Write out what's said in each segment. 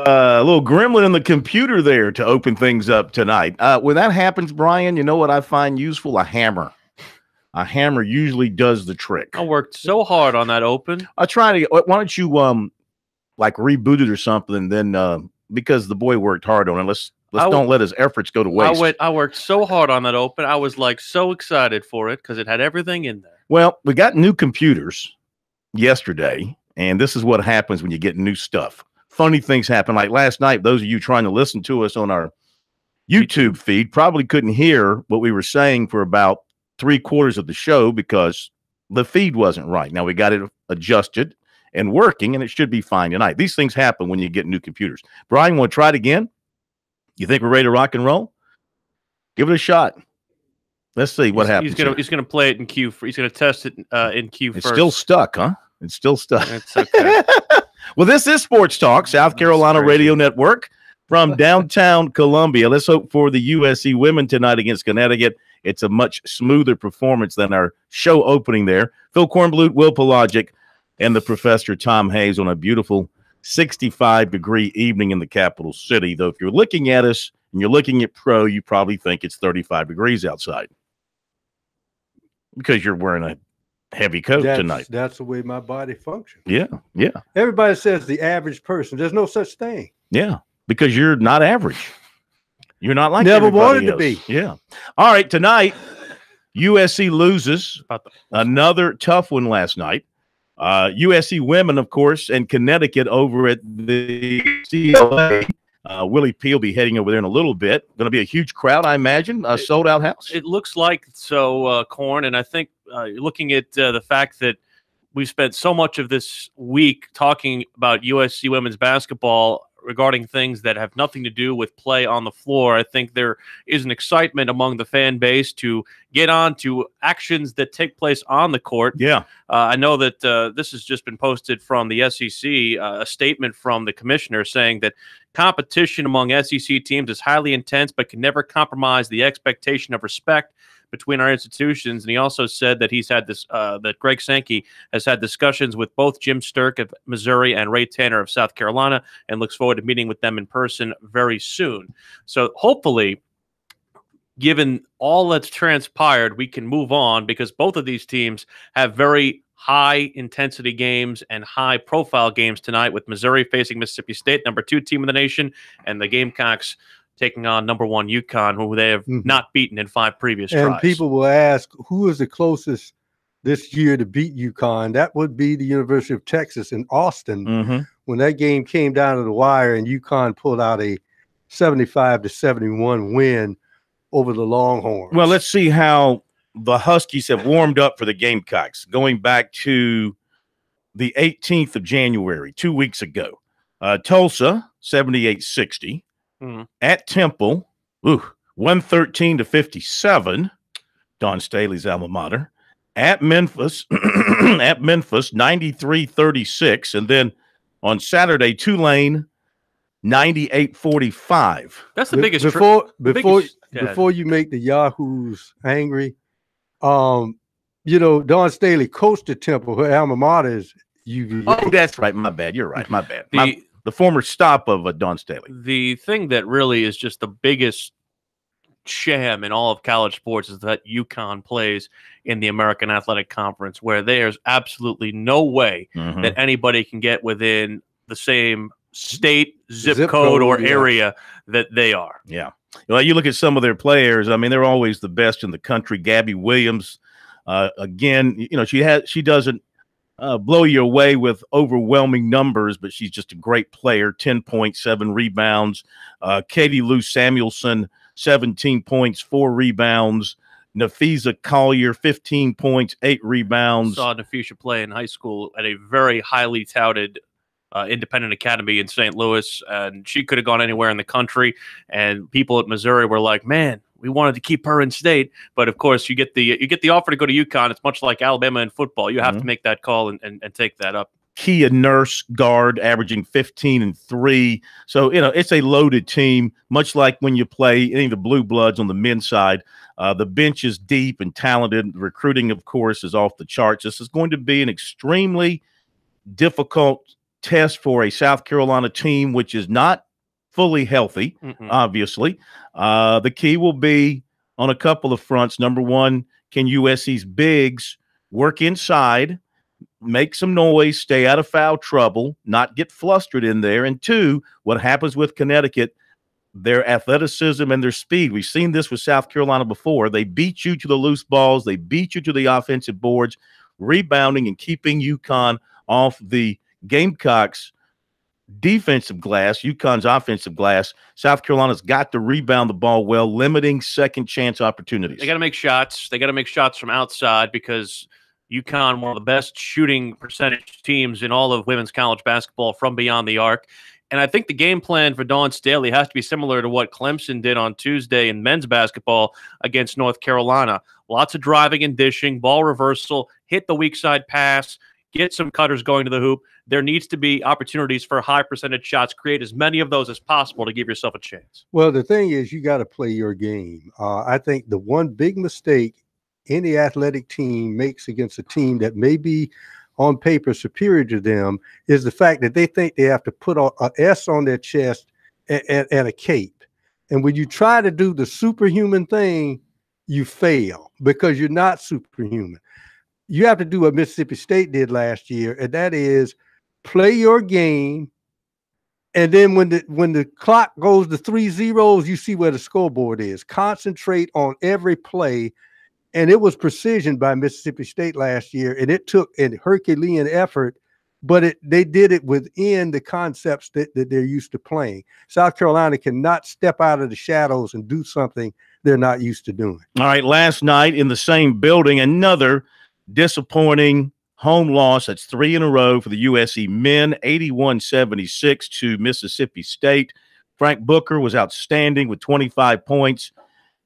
little gremlin in the computer there to open things up tonight. When that happens, Brian, you know what I find useful? A hammer. A hammer usually does the trick. I worked so hard on that open. I try to. Why don't you like reboot it or something? Then because the boy worked hard on it, let's don't let his efforts go to waste. I worked so hard on that open. I was like so excited for it because it had everything in there. Well, we got new computers yesterday, and this is what happens when you get new stuff. Funny things happen. Like last night, those of you trying to listen to us on our YouTube feed probably couldn't hear what we were saying for about 3/4 of the show because the feed wasn't right. Now we got it adjusted and working, and it should be fine tonight. These things happen when you get new computers. Brian, want to try it again? You think we're ready to rock and roll? Give it a shot. Let's see what happens. He's gonna play it in queue. He's gonna test it in queue first. It's still stuck, huh? It's still stuck. It's okay. Well, this is Sports Talk, South Carolina Radio Network from downtown Columbia. Let's hope for the USC women tonight against Connecticut. It's a much smoother performance than our show opening there. Phil Kornblut, Will Pelagic, and the Professor Tom Hayes on a beautiful 65-degree evening in the capital city. Though if you're looking at us and you're looking at pro, you probably think it's 35 degrees outside because you're wearing a heavy coat tonight. That's the way my body functions. Yeah, yeah. Everybody says the average person. There's no such thing. Yeah, because you're not average. You're not like never everybody wanted else. to be. Yeah. All right, tonight, USC loses another tough one last night. USC women, of course, and Connecticut over at the CLA. Willie P will be heading over there in a little bit. Going to be a huge crowd, I imagine. A sold-out house. It looks like so, Corn, and I think looking at the fact that we've spent so much of this week talking about USC women's basketball regarding things that have nothing to do with play on the floor, I think there is an excitement among the fan base to get on to actions that take place on the court. Yeah. I know that this has just been posted from the SEC, a statement from the commissioner saying that competition among SEC teams is highly intense but can never compromise the expectation of respect between our institutions. And he also said that he's had this, that Greg Sankey has had discussions with both Jim Sturk of Missouri and Ray Tanner of South Carolina and looks forward to meeting with them in person very soon. So hopefully, given all that's transpired, we can move on because both of these teams have very high intensity games and high profile games tonight, with Missouri facing Mississippi State, number 2 team in the nation, and the Gamecocks taking on number 1 UConn, who they have not beaten in 5 previous tries. And people will ask, who is the closest this year to beat UConn? That would be the University of Texas in Austin. When that game came down to the wire and UConn pulled out a 75-71 win over the Longhorns. Well, let's see how the Huskies have warmed up for the Gamecocks going back to the 18th of January, 2 weeks ago. Tulsa, 78-60. At Temple, 113-57, Don Staley's alma mater. At Memphis, 93-36, and then on Saturday, Tulane, 98-45. That's the biggest. Before you make the Yahoos angry, you know, Don Staley coached at Temple. Her alma mater is UVA. Oh, that's right. My bad. You're right. My bad. The former stop of Don Staley. The thing that really is just the biggest sham in all of college sports is that UConn plays in the American Athletic Conference, where there's absolutely no way that anybody can get within the same state, zip code, or area that they are. Yeah. Well, you look at some of their players. I mean, they're always the best in the country. Gabby Williams, again, you know, she doesn't blow you away with overwhelming numbers, but she's just a great player. 10.7 rebounds. Katie Lou Samuelson, 17 points, 4 rebounds. Nafisa Collier, 15 points, 8 rebounds. Saw Nafisa play in high school at a very highly touted independent academy in St. Louis, and she could have gone anywhere in the country. And people at Missouri were like, "Man, we wanted to keep her in state." But of course, you get the offer to go to UConn. It's much like Alabama in football. You have to make that call and take that up. Kia Nurse, guard, averaging 15 and 3. So, you know, it's a loaded team, much like when you play any of the Blue Bloods on the men's side. The bench is deep and talented. The recruiting, of course, is off the charts. This is going to be an extremely difficult test for a South Carolina team which is not fully healthy, obviously. The key will be on a couple of fronts. Number one, can USC's bigs work inside, make some noise, stay out of foul trouble, not get flustered in there? And two, what happens with Connecticut, their athleticism and their speed. We've seen this with South Carolina before. They beat you to the loose balls. They beat you to the offensive boards, rebounding and keeping UConn off the Gamecocks' defensive glass, UConn's offensive glass. South Carolina's got to rebound the ball well, limiting second chance opportunities. They got to make shots. They got to make shots from outside because UConn, one of the best shooting percentage teams in all of women's college basketball from beyond the arc. And I think the game plan for Dawn Staley has to be similar to what Clemson did on Tuesday in men's basketball against North Carolina. Lots of driving and dishing, ball reversal, hit the weak side pass, get some cutters going to the hoop. There needs to be opportunities for high percentage shots. Create as many of those as possible to give yourself a chance. Well, the thing is, you got to play your game. I think the one big mistake any athletic team makes against a team that may be on paper superior to them is the fact that they think they have to put an S on their chest and a cape. And when you try to do the superhuman thing, you fail because you're not superhuman. You have to do what Mississippi State did last year, and that is play your game. And then when the clock goes to 3 zeros, you see where the scoreboard is. Concentrate on every play. And it was precision by Mississippi State last year, and it took a Herculean effort, but they did it within the concepts that they're used to playing. South Carolina cannot step out of the shadows and do something they're not used to doing. All right, last night in the same building, another disappointing home loss. That's 3 in a row for the USC men, 81-76 to Mississippi State. Frank Booker was outstanding with 25 points.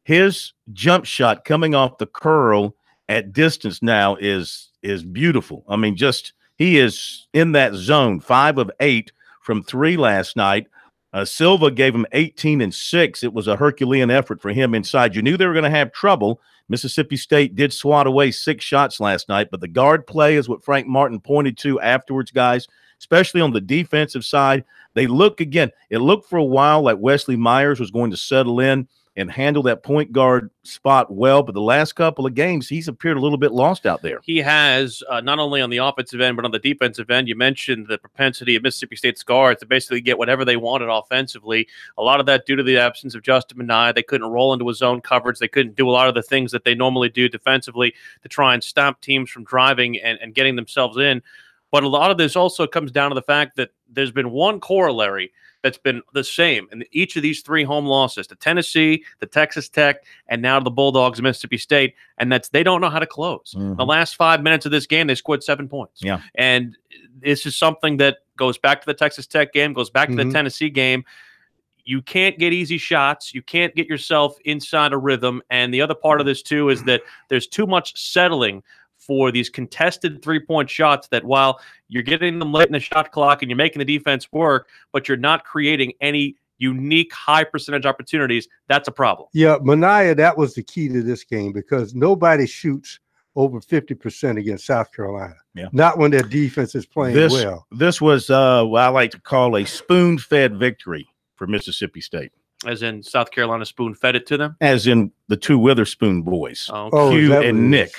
His jump shot coming off the curl at distance now is beautiful. I mean, just he is in that zone. 5 of 8 from 3 last night. Silva gave him 18 and 6. It was a Herculean effort for him inside. You knew they were going to have trouble. Mississippi State did swat away 6 shots last night, but the guard play is what Frank Martin pointed to afterwards, guys, especially on the defensive side. They look again. It looked for a while like Wesley Myers was going to settle in and handle that point guard spot well. But the last couple of games, he's appeared a little bit lost out there. He has, not only on the offensive end, but on the defensive end. You mentioned the propensity of Mississippi State's guards to basically get whatever they wanted offensively. A lot of that due to the absence of Justin Minaya. They couldn't roll into a zone coverage. They couldn't do a lot of the things that they normally do defensively to try and stop teams from driving and getting themselves in. But a lot of this also comes down to the fact that there's been one corollary that's been the same in each of these 3 home losses, to Tennessee, the Texas Tech, and now to the Bulldogs of Mississippi State, and that's they don't know how to close. The last 5 minutes of this game, they scored 7 points. Yeah. And this is something that goes back to the Texas Tech game, goes back to the Tennessee game. You can't get easy shots. You can't get yourself inside a rhythm. And the other part of this, too, is that there's too much settling for these contested 3-point shots that while you're getting them late in the shot clock and you're making the defense work, but you're not creating any unique high percentage opportunities, that's a problem. Yeah, Minaya, that was the key to this game because nobody shoots over 50% against South Carolina. Yeah. Not when their defense is playing well. This was what I like to call a spoon-fed victory for Mississippi State. As in South Carolina spoon-fed it to them? As in the 2 Witherspoon boys, Hugh and Nick.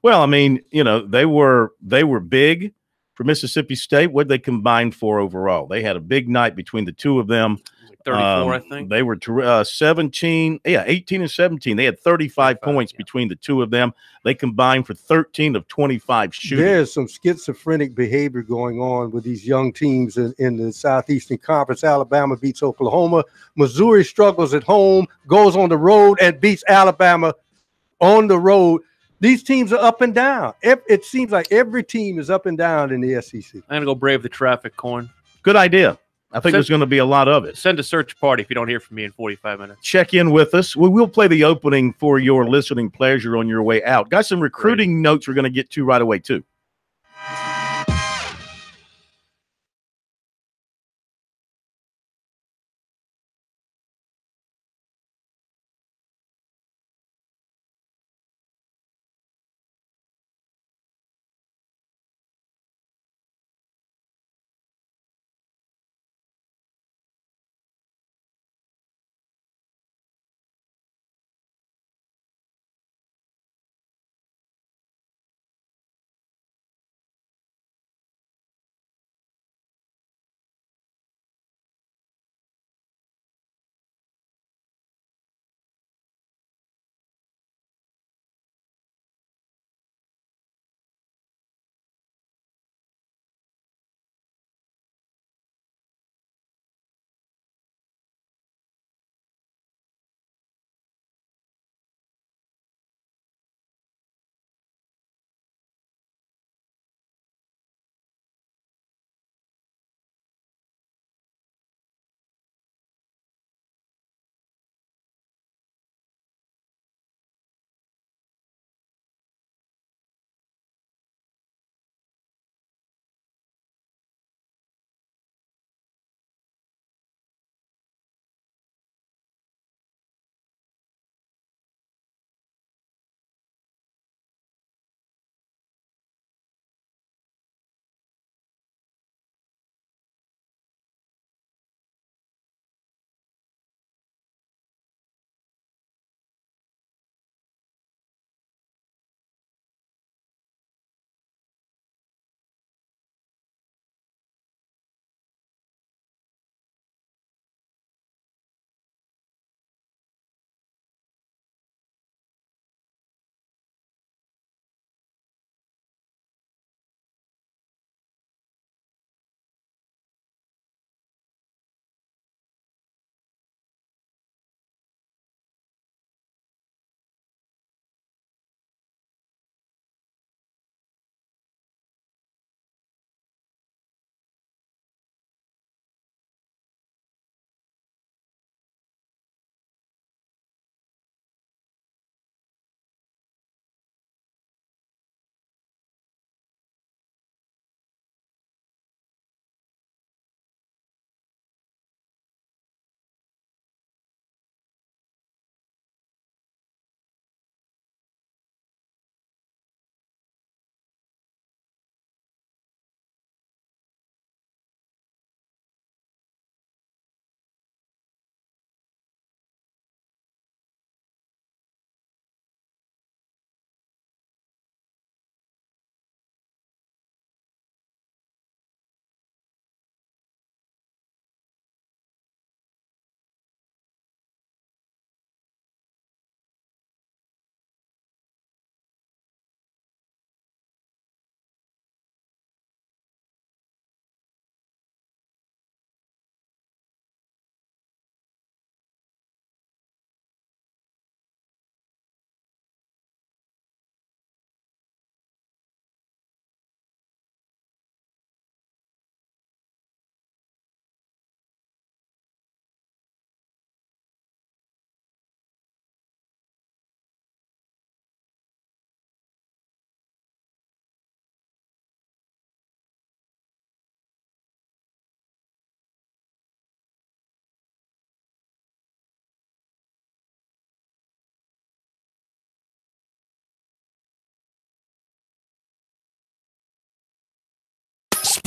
Well, I mean, you know, they were big for Mississippi State. What did they combine for overall? They had a big night between the 2 of them. 34, I think. They were 18 and 17. They had 35 points between the 2 of them. They combined for 13 of 25 shooting. There's some schizophrenic behavior going on with these young teams in the Southeastern Conference. Alabama beats Oklahoma. Missouri struggles at home, goes on the road, and beats Alabama on the road. These teams are up and down. It seems like every team is up and down in the SEC. I'm going to go brave the traffic, Corn. Good idea. I think there's going to be a lot of it. Send a search party if you don't hear from me in 45 minutes. Check in with us. We will play the opening for your listening pleasure on your way out. Got some recruiting notes we're going to get to right away, too.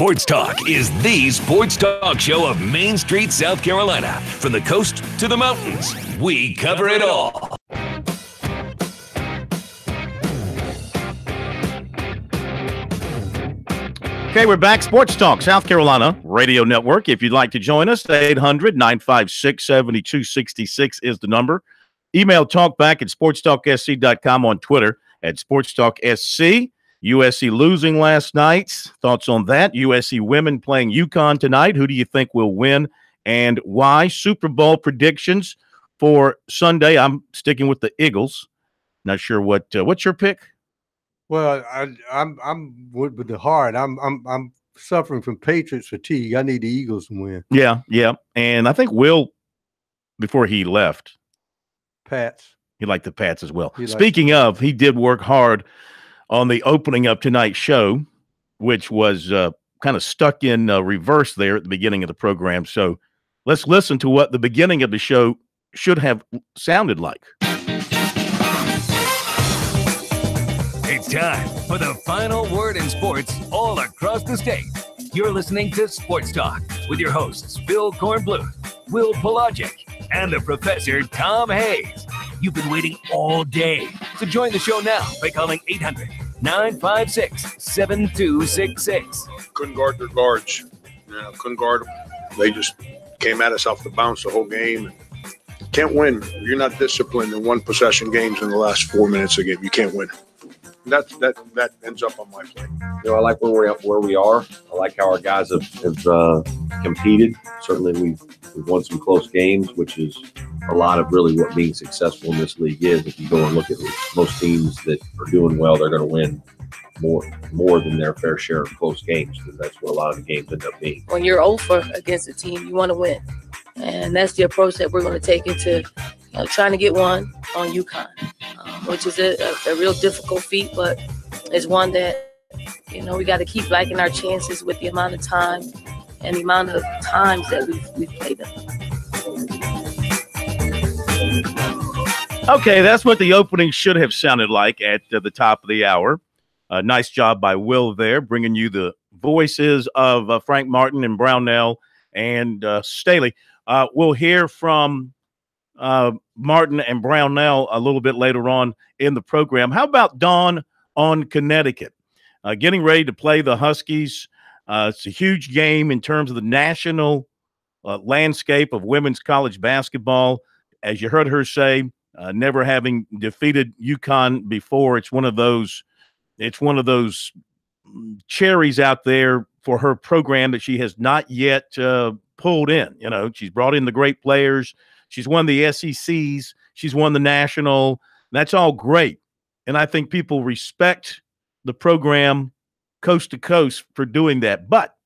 Sports Talk is the sports talk show of Main Street, South Carolina. From the coast to the mountains, we cover it all. Okay, we're back. Sports Talk, South Carolina Radio Network. If you'd like to join us, 800-956-7266 is the number. Email talkback at sportstalksc.com, on Twitter at SportsTalkSC. USC losing last night. Thoughts on that? USC women playing UConn tonight. Who do you think will win and why? Super Bowl predictions for Sunday. I'm sticking with the Eagles. Not sure what's your pick? Well, I'm with the heart. I'm suffering from Patriots fatigue. I need the Eagles to win. Yeah. And I think Will, before he left, Pats. He liked the Pats as well. Speaking of, he did work hard on the opening of tonight's show, which was kind of stuck in reverse there at the beginning of the program. So let's listen to what the beginning of the show should have sounded like. It's time for the final word in sports all across the state. You're listening to Sports Talk with your hosts, Phil Kornbluth, Will Pelagic, and the Professor Tom Hayes. You've been waiting all day, so join the show now by calling 800-956-7266. Couldn't guard their guards. Couldn't guard them. They just came at us off the bounce the whole game. Can't win. You're not disciplined in one possession games in the last 4 minutes of a game. You can't win. That ends up on my plate. I like where we are. I like how our guys have competed. Certainly, we've won some close games, which is a lot of really what being successful in this league is. If you go and look at most teams that are doing well, they're going to win more than their fair share of close games, because that's what a lot of the games end up being. When you're 0-for against a team, you want to win, and that's the approach that we're going to take into trying to get one on UConn, which is a real difficult feat, but it's one that, we got to keep liking our chances with the amount of time and the amount of times that we've played them. Okay, that's what the opening should have sounded like at the top of the hour. Nice job by Will there, bringing you the voices of Frank Martin and Brownell and Staley. We'll hear from Martin and Brownell a little bit later on in the program. How about Dawn on Connecticut? Getting ready to play the Huskies. It's a huge game in terms of the national landscape of women's college basketball. As you heard her say, never having defeated UConn before, it's one of those cherries out there for her program that she has not yet pulled in. She's brought in the great players. She's won the SECs. She's won the national. That's all great. And I think people respect the program coast to coast for doing that. But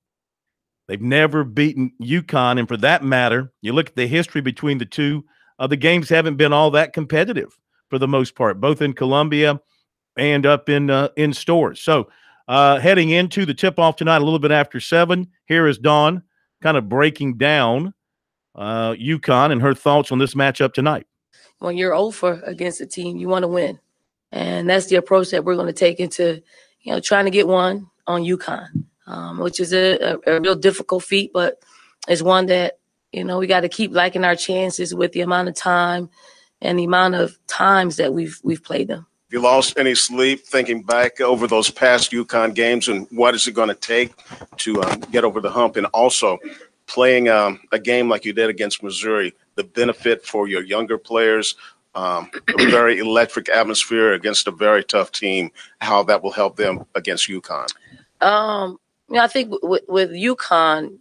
they've never beaten UConn. And for that matter, you look at the history between the two, the games haven't been all that competitive for the most part, both in Columbia and up in Stores. So heading into the tip-off tonight, a little bit after 7, here is Dawn kind of breaking down UConn and her thoughts on this matchup tonight. When you're 0-for against a team, you want to win. And that's the approach that we're going to take into, trying to get one on UConn, which is a real difficult feat, but it's one that, we got to keep liking our chances with the amount of time and the amount of times that we've played them. Have you lost any sleep thinking back over those past UConn games, and what is it going to take to get over the hump? And also playing a game like you did against Missouri, the benefit for your younger players, a very electric atmosphere against a very tough team, how that will help them against UConn? I think with UConn,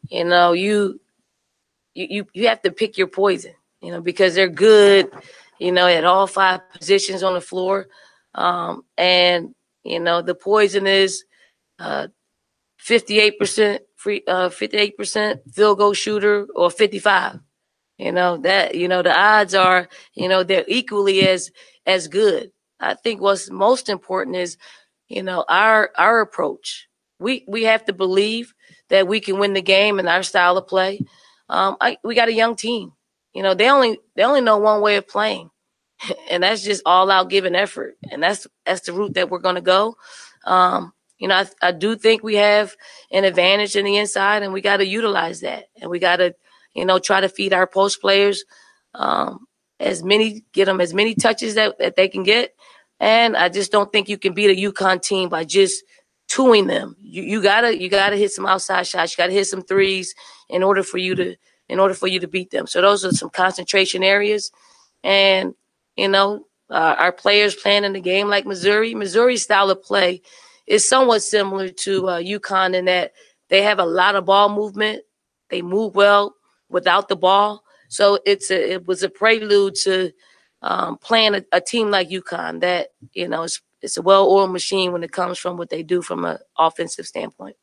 you have to pick your poison, because they're good, at all 5 positions on the floor. And the poison is 58% free, 58% field goal shooter, or 55. The odds are, they're equally as good. I think what's most important is, our approach. We have to believe that we can win the game in our style of play. We got a young team. They only know one way of playing, and that's just all out giving effort. And that's the route that we're going to go. I do think we have an advantage in the inside, and we got to utilize that. And we got to, try to feed our post players get them as many touches that they can get. And I just don't think you can beat a UConn team by just twoing them. You gotta hit some outside shots. You gotta hit some threes in order for you to beat them. So those are some concentration areas. And our players playing in the game like Missouri's style of play is somewhat similar to UConn in that they have a lot of ball movement. They move well without the ball. So it was a prelude to playing a team like UConn that, it's a well-oiled machine when it comes from what they do from an offensive standpoint.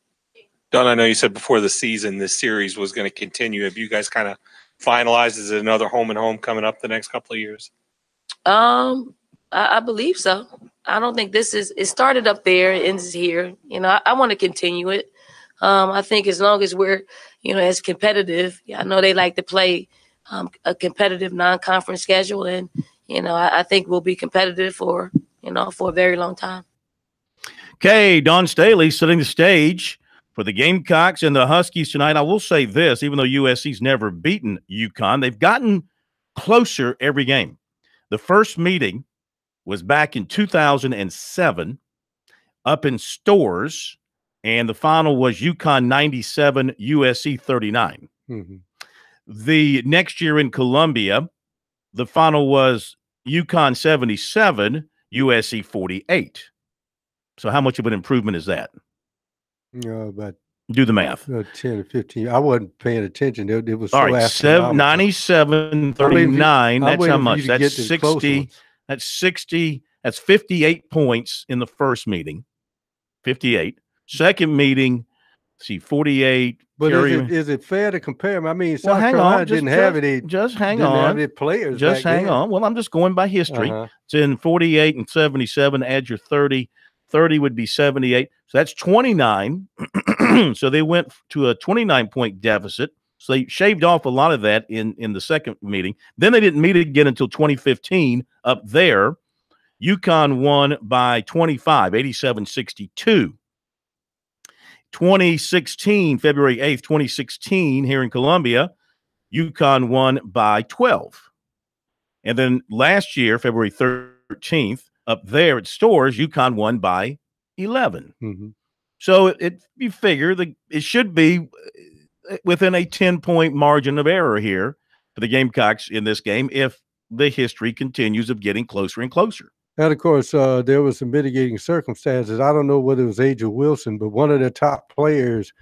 Don, I know you said before the season this series was going to continue. Have you guys kind of finalized? Is it another home and home coming up the next couple of years? I believe so. I don't think it started up there and ends here. I want to continue it. I think as long as we're, as competitive, I know they like to play a competitive non-conference schedule. And, I think we'll be competitive for a very long time. Okay, Don Staley setting the stage for the Gamecocks and the Huskies tonight. I will say this, even though USC's never beaten UConn, they've gotten closer every game. The first meeting was back in 2007 up in Stores, and the final was UConn 97, USC 39. Mm-hmm. The next year in Columbia, the final was UConn 77, USC 48. So how much of an improvement is that? About do the math. 10 or 15. I wasn't paying attention. It was all so right. 97, 39. That's how much. That's 60. That's 60. That's 58 points in the first meeting. 58. Second meeting, see, 48. But is it fair to compare them? I mean, South Carolina didn't have any. Just hang on. Have any players. Just hang on. Well, I'm just going by history. It's in 48 and 77. Add your 30. 30 would be 78. So that's 29. So they went to a 29-point deficit. So they shaved off a lot of that in the second meeting. Then they didn't meet again until 2015 up there. UConn won by 25, 87-62. 2016, February 8th, 2016, here in Columbia, UConn won by 12. And then last year, February 13th, up there at Stores, UConn won by 11. Mm-hmm. So you figure it should be within a 10-point margin of error here for the Gamecocks in this game if the history continues of getting closer and closer. And, of course, there was some mitigating circumstances. I don't know whether it was Aja Wilson, but one of their top players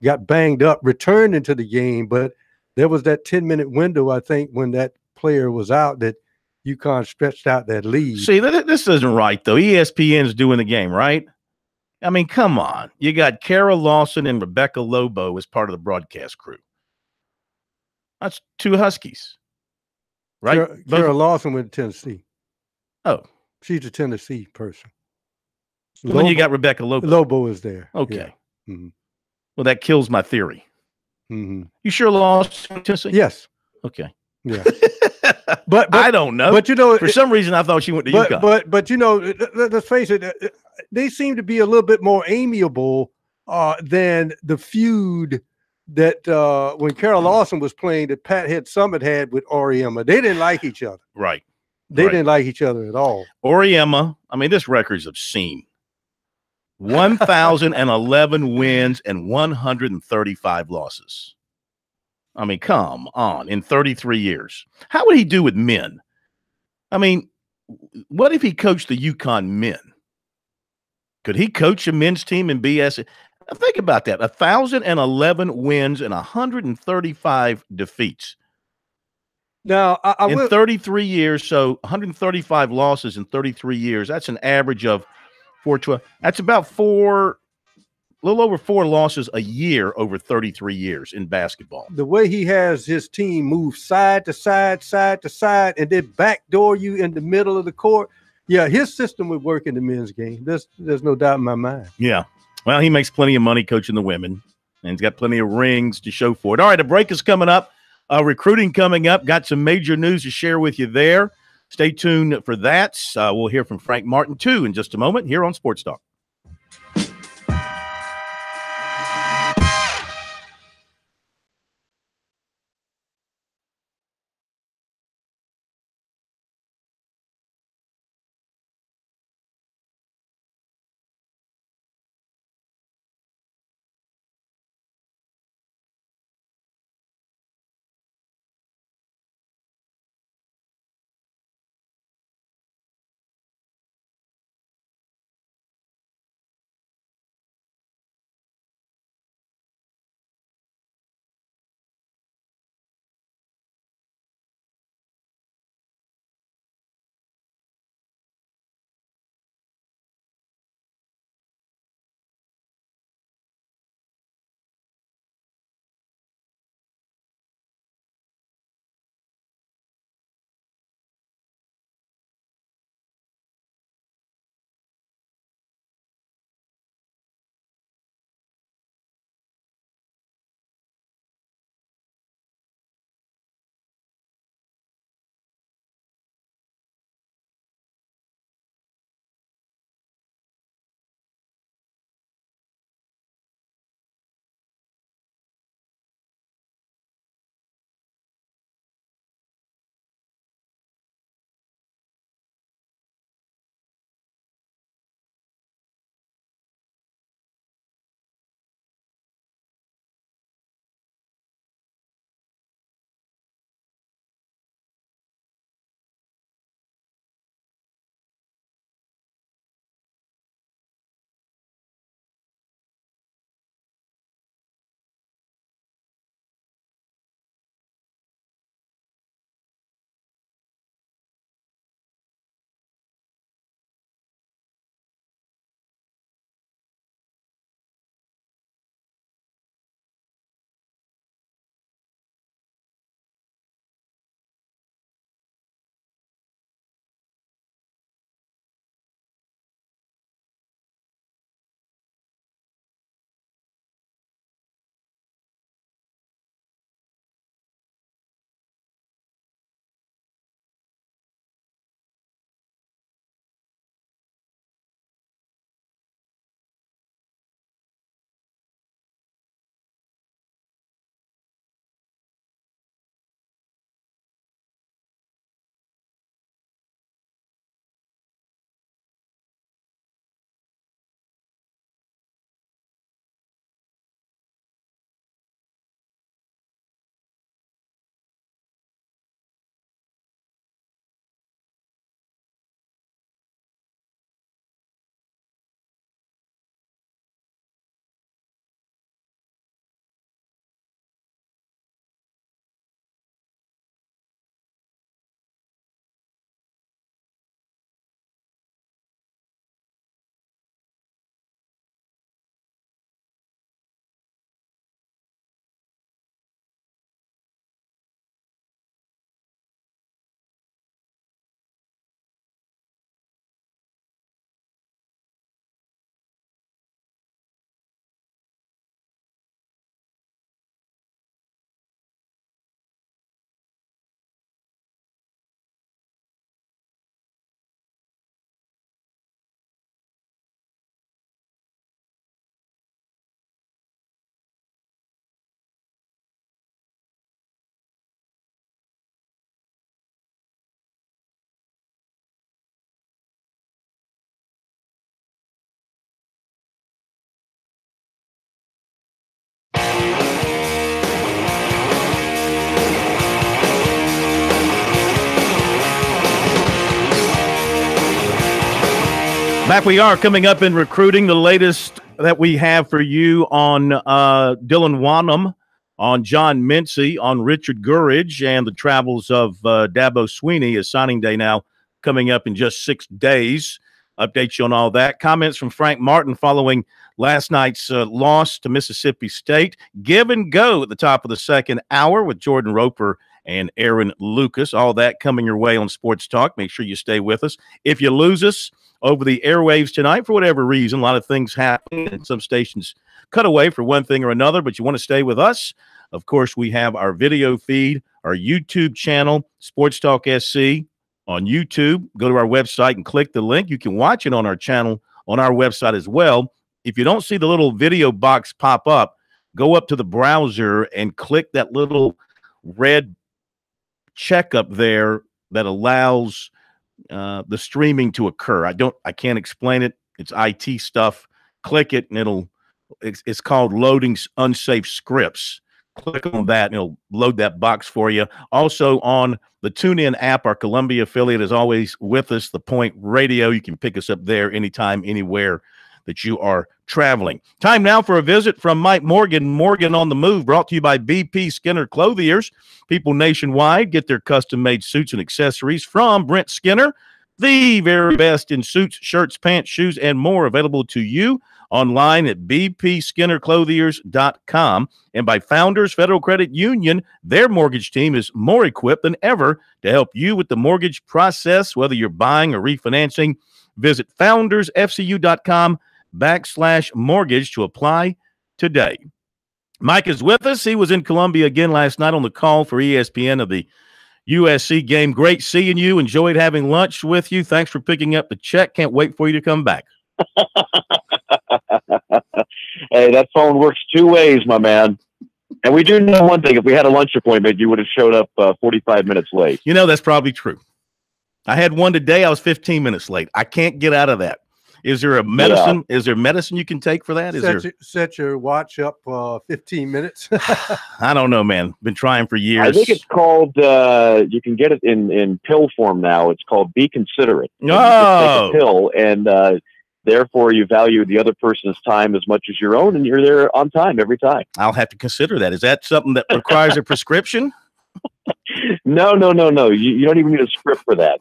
got banged up, returned into the game. But there was that 10-minute window, I think, when that player was out that UConn stretched out that lead. See, this isn't right, though. ESPN's doing the game, right? I mean, come on. You got Kara Lawson and Rebecca Lobo as part of the broadcast crew. That's two Huskies, right? Kara Lawson went to Tennessee. Oh. She's a Tennessee person. Well, then you got Rebecca Lobo. Lobo is there. Okay. Yeah. Mm-hmm. Well, that kills my theory. Mm-hmm. You sure lost Tennessee? Yes. Okay. Yeah. but I don't know. But for some reason I thought she went to UConn. But let's face it, they seem to be a little bit more amiable than the feud that when Kara Lawson was playing that Pat Head Summit had with Oriema. They didn't like each other. Right. They didn't like each other at all. Oriema, I mean, this record's obscene. 1,011 wins and 135 losses. I mean, come on, in 33 years. How would he do with men? I mean, what if he coached the UConn men? Could he coach a men's team in BS? Think about that. 1,011 wins and 135 defeats. Now, in 33 years, so 135 losses in 33 years, that's an average of 412. That's about a little over 4 losses a year over 33 years in basketball. The way he has his team move side to side, and then backdoor you in the middle of the court. Yeah, his system would work in the men's game. There's no doubt in my mind. Yeah. Well, he makes plenty of money coaching the women, and he's got plenty of rings to show for it. All right, a break is coming up. Recruiting coming up. Got some major news to share with you there. Stay tuned for that. We'll hear from Frank Martin, too, in just a moment here on Sports Talk. Back we are, coming up in recruiting. The latest that we have for you on Dylan Wanham, on John Mincy, on Richard Gurridge, and the travels of Dabo Sweeney is signing day now coming up in just 6 days. Update you on all that. Comments from Frank Martin following last night's loss to Mississippi State. Give and go at the top of the second hour with Jordan Roper and Aaron Lucas. All that coming your way on Sports Talk. Make sure you stay with us. If you lose us over the airwaves tonight, for whatever reason, a lot of things happen, and some stations cut away for one thing or another, but you want to stay with us. Of course, we have our video feed, our YouTube channel, Sports Talk SC on YouTube. Go to our website and click the link. You can watch it on our channel on our website as well. If you don't see the little video box pop up, go up to the browser and click that little red check up there that allows the streaming to occur. I can't explain it. It's IT stuff. Click it and it's called loading unsafe scripts. Click on that and it'll load that box for you. Also on the TuneIn app, our Columbia affiliate is always with us, The Point Radio. You can pick us up there anytime, anywhere that you are traveling. Time now for a visit from Mike Morgan. Morgan on the Move, brought to you by BP Skinner Clothiers. People nationwide get their custom-made suits and accessories from Brent Skinner, the very best in suits, shirts, pants, shoes, and more, available to you online at bpskinnerclothiers.com. And by Founders Federal Credit Union, their mortgage team is more equipped than ever to help you with the mortgage process, whether you're buying or refinancing. Visit foundersfcu.com/mortgage to apply today. Mike is with us. He was in Columbia again last night on the call for ESPN of the USC game. Great seeing you. Enjoyed having lunch with you. Thanks for picking up the check. Can't wait for you to come back. Hey, that phone works two ways, my man. And we do know one thing. If we had a lunch appointment, you would have showed up 45 minutes late. You know, that's probably true. I had one today. I was 15 minutes late. I can't get out of that. Is there a medicine? Yeah. Is there medicine you can take for that? Set your watch up 15 minutes. I don't know, man. Been trying for years. I think it's called, you can get it in pill form now. It's called Be Considerate. Oh. You just take a pill, and therefore you value the other person's time as much as your own, and you're there on time every time. I'll have to consider that. Is that something that requires a prescription? No. You don't even need a script for that.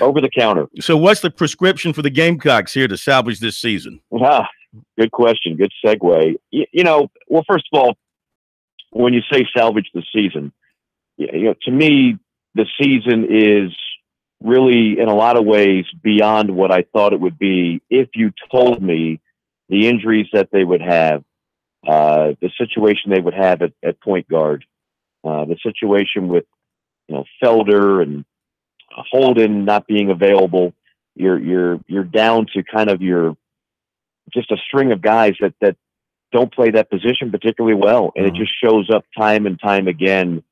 Over the counter. So what's the prescription for the Gamecocks here to salvage this season? Good question. Good segue. Well, first of all, when you say salvage the season, to me, the season is really, in a lot of ways, beyond what I thought it would be if you told me the injuries that they would have, the situation they would have at point guard, the situation with, Felder and Holden not being available. You're down to kind of just a string of guys that don't play that position particularly well, and it just shows up time and time again.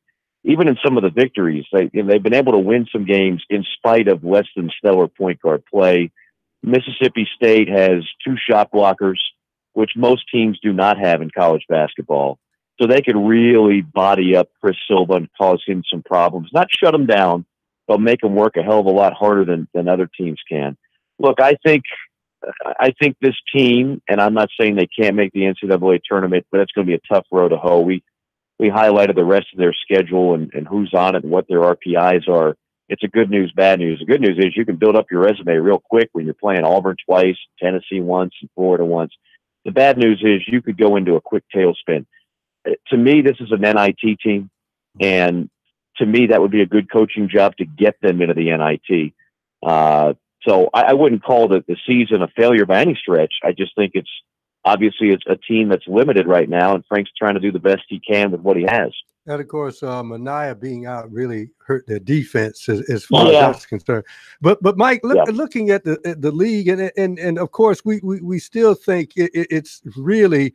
Even in some of the victories, they've been able to win some games in spite of less than stellar point guard play. Mississippi State has 2 shot blockers, which most teams do not have in college basketball. So they could really body up Chris Silva and cause him some problems. Not shut him down, but make him work a hell of a lot harder than other teams can. Look, I think this team, and I'm not saying they can't make the NCAA tournament, but it's going to be a tough road to hoe. We highlighted the rest of their schedule and who's on it and what their RPIs are. It's a good news, bad news. The good news is you can build up your resume real quick when you're playing Auburn twice, Tennessee once, and Florida once. The bad news is you could go into a quick tailspin. To me, this is an NIT team, and to me, that would be a good coaching job to get them into the NIT. So I wouldn't call the season a failure by any stretch. I just think it's a team that's limited right now, and Frank's trying to do the best he can with what he has. And of course, Mania being out really hurt their defense as far as that's concerned. But Mike, looking at the league, and of course, we still think it's really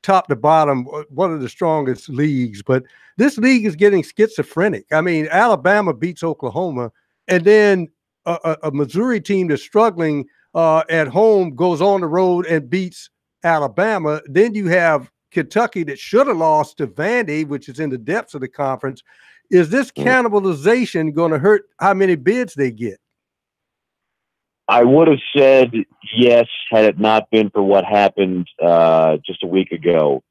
top to bottom one of the strongest leagues. But this league is getting schizophrenic. I mean, Alabama beats Oklahoma, and then a Missouri team that's struggling at home goes on the road and beats Alabama. Then you have Kentucky that should have lost to Vandy, which is in the depths of the conference. Is this cannibalization going to hurt how many bids they get? I would have said yes had it not been for what happened just a week ago.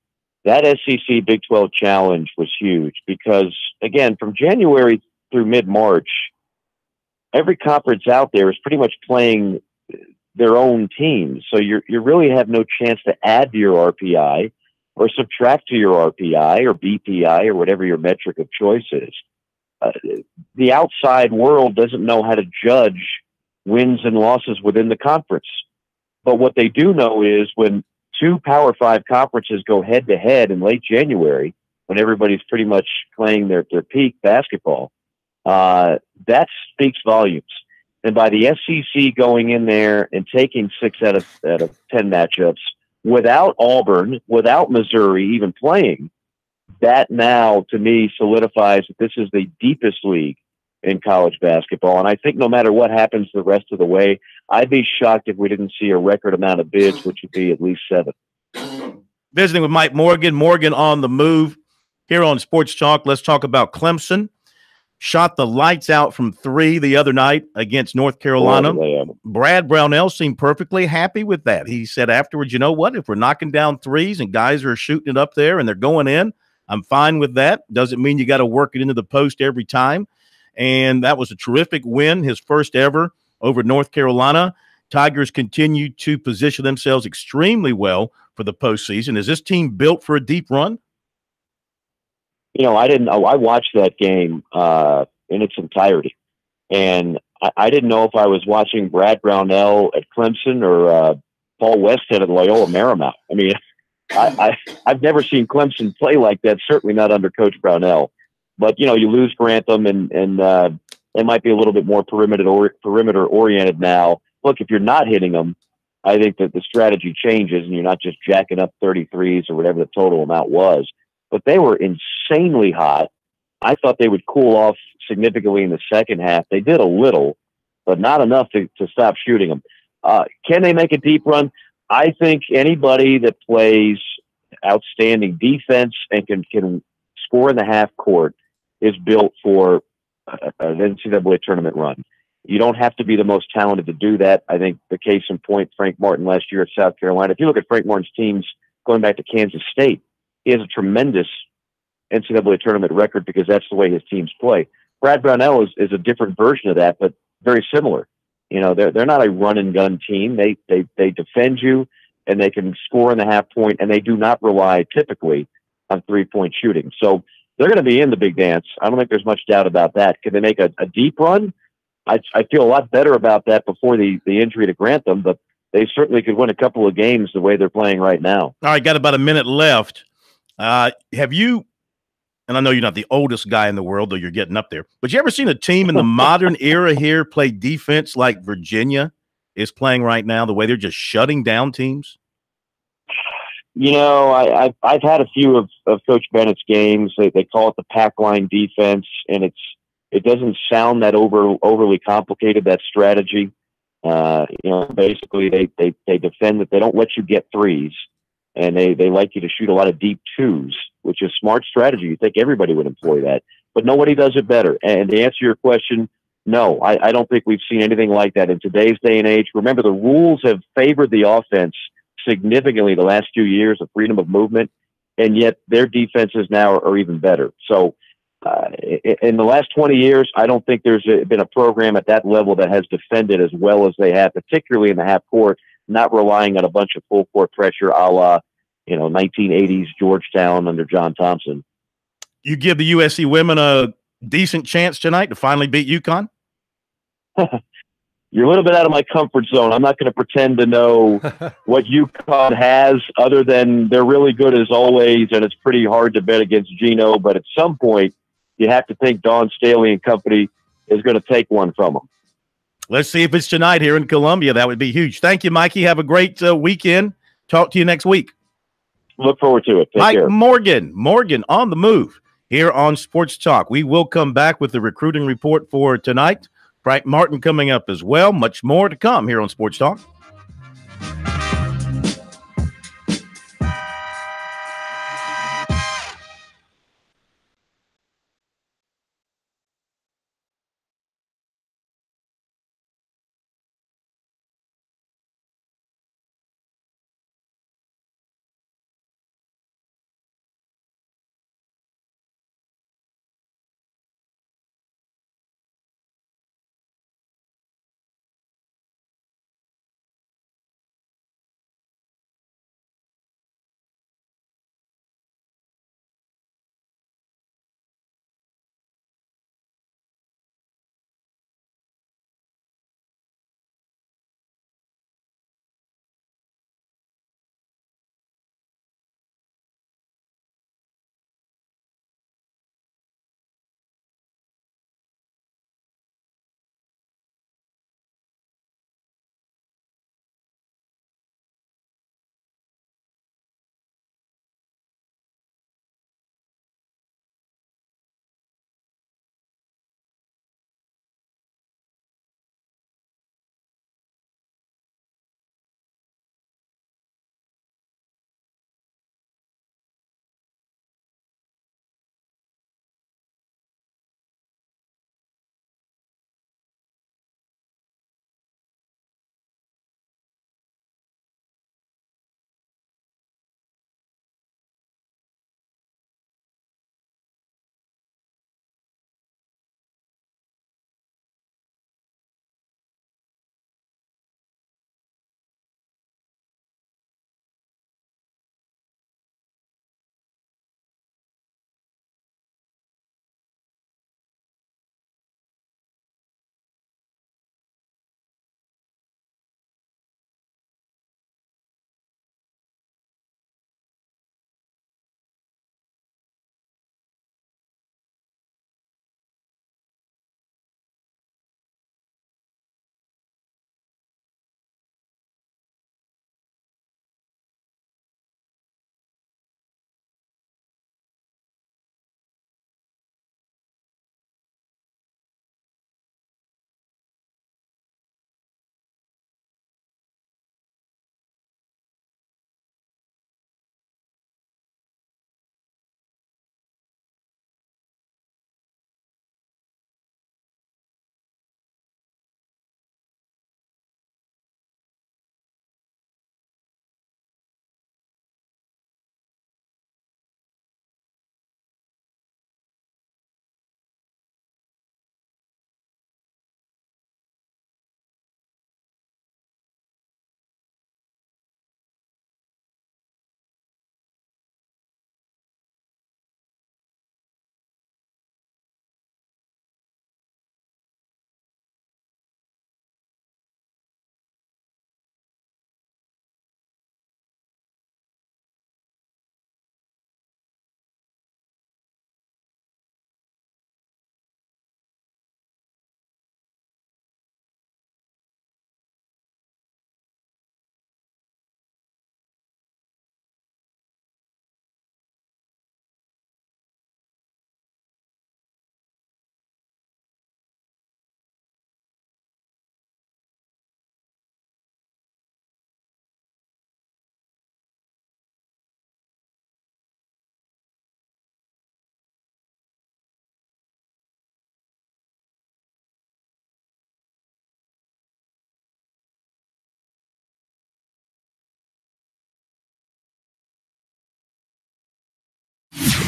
That SEC Big 12 challenge was huge because, again, from January through mid-March, every conference out there is pretty much playing their own teams. So you really have no chance to add to your RPI or subtract to your RPI or BPI or whatever your metric of choice is. The outside world doesn't know how to judge wins and losses within the conference. But what they do know is when two Power 5 conferences go head to head in late January, when everybody's pretty much playing their peak basketball, that speaks volumes. And by the SEC going in there and taking 6 out of 10 matchups without Auburn, without Missouri even playing, that now to me solidifies that this is the deepest league in college basketball. And I think no matter what happens the rest of the way, I'd be shocked if we didn't see a record amount of bids, which would be at least 7. Visiting with Mike Morgan. Morgan on the move here on Sports Talk. Let's talk about Clemson. Shot the lights out from 3 the other night against North Carolina. Brad Brownell seemed perfectly happy with that. He said afterwards, you know what, if we're knocking down threes and guys are shooting it up there and they're going in, I'm fine with that. Doesn't mean you got to work it into the post every time. And that was a terrific win, his first ever over North Carolina. Tigers continue to position themselves extremely well for the postseason. Is this team built for a deep run? You know, I watched that game in its entirety. And I didn't know if I was watching Brad Brownell at Clemson or Paul Westhead at Loyola Marymount. I mean, I've never seen Clemson play like that, certainly not under Coach Brownell. But, you know, you lose Grantham and they might be a little bit more perimeter oriented now. Look, if you're not hitting them, I think that the strategy changes and you're not just jacking up 33s or whatever the total amount was. But they were insanely hot. I thought they would cool off significantly in the second half. They did a little, but not enough to stop shooting them. Can they make a deep run? I think anybody that plays outstanding defense and can score in the half court is built for an NCAA tournament run. You don't have to be the most talented to do that. I think the case in point, Frank Martin last year at South Carolina. If you look at Frank Martin's teams going back to Kansas State, he has a tremendous NCAA tournament record because that's the way his teams play. Brad Brownell is a different version of that, but very similar. You know, they're not a run and gun team. They defend you and they can score in the half point, and they do not rely typically on 3-point shooting. So they're going to be in the big dance. I don't think there's much doubt about that. Can they make a deep run? I feel a lot better about that before the injury to Grantham, but they certainly could win a couple of games the way they're playing right now. All right, got about a minute left. Have you, and I know you're not the oldest guy in the world, though you're getting up there, but you ever seen a team in the modern era here play defense like Virginia is playing right now, the way they're just shutting down teams? You know, I've had a few of Coach Bennett's games. They call it the pack line defense, and it doesn't sound that overly complicated, that strategy. You know, basically they defend that they don't let you get threes, and they like you to shoot a lot of deep 2s, which is smart strategy. You think everybody would employ that, but nobody does it better. And to answer your question, no, I don't think we've seen anything like that in today's day and age. Remember, the rules have favored the offense significantly the last few years of freedom of movement, and yet their defenses now are even better. So in the last 20 years, I don't think there's been a program at that level that has defended as well as they have, particularly in the half court, not relying on a bunch of full court pressure a la, 1980s Georgetown under John Thompson. You give the USC women a decent chance tonight to finally beat UConn? You're a little bit out of my comfort zone. I'm not going to pretend to know what UConn has other than they're really good as always, and it's pretty hard to bet against Gino. But at some point, you have to think Dawn Staley and company is going to take one from them. Let's see if it's tonight here in Columbia. That would be huge. Thank you, Mikey. Have a great weekend. Talk to you next week. Look forward to it. Take Mike care. Morgan on the move here on Sports Talk. We will come back with the recruiting report for tonight. Frank Martin coming up as well. Much more to come here on Sports Talk.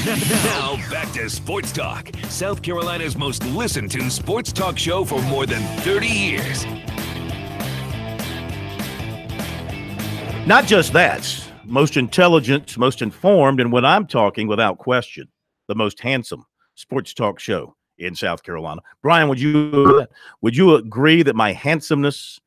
Now back to Sports Talk, South Carolina's most listened to sports talk show for more than 30 years. Not just that, most intelligent, most informed, and when I'm talking, without question, the most handsome sports talk show in South Carolina. Brian, would you agree that my handsomeness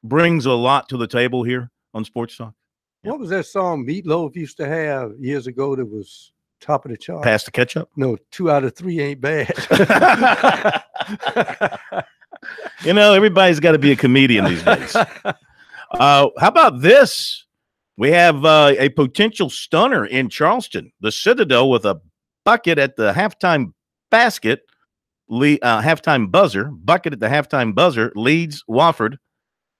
brings a lot to the table here on Sports Talk? What was that song Meatloaf used to have years ago that was top of the chart? Pass the ketchup? No, 2 out of 3 ain't bad. You know, everybody's got to be a comedian these days. How about this? We have a potential stunner in Charleston. The Citadel with a bucket at the halftime bucket at the halftime buzzer leads Wofford.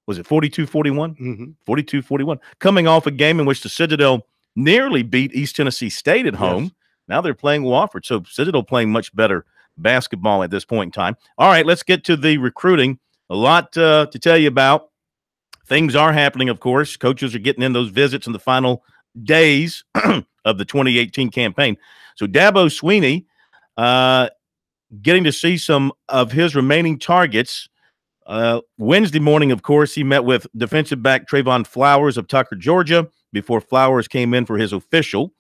Was it 42-41? Mm-hmm. 42-41. Coming off a game in which the Citadel nearly beat East Tennessee State at home. Yes. Now they're playing Wofford. So Citadel playing much better basketball at this point in time. All right, let's get to the recruiting. A lot to tell you about. Things are happening, of course. Coaches are getting in those visits in the final days of the 2018 campaign. So Dabo Swinney getting to see some of his remaining targets. Wednesday morning, of course, he met with defensive back Trayvon Flowers of Tucker, Georgia, before Flowers came in for his official.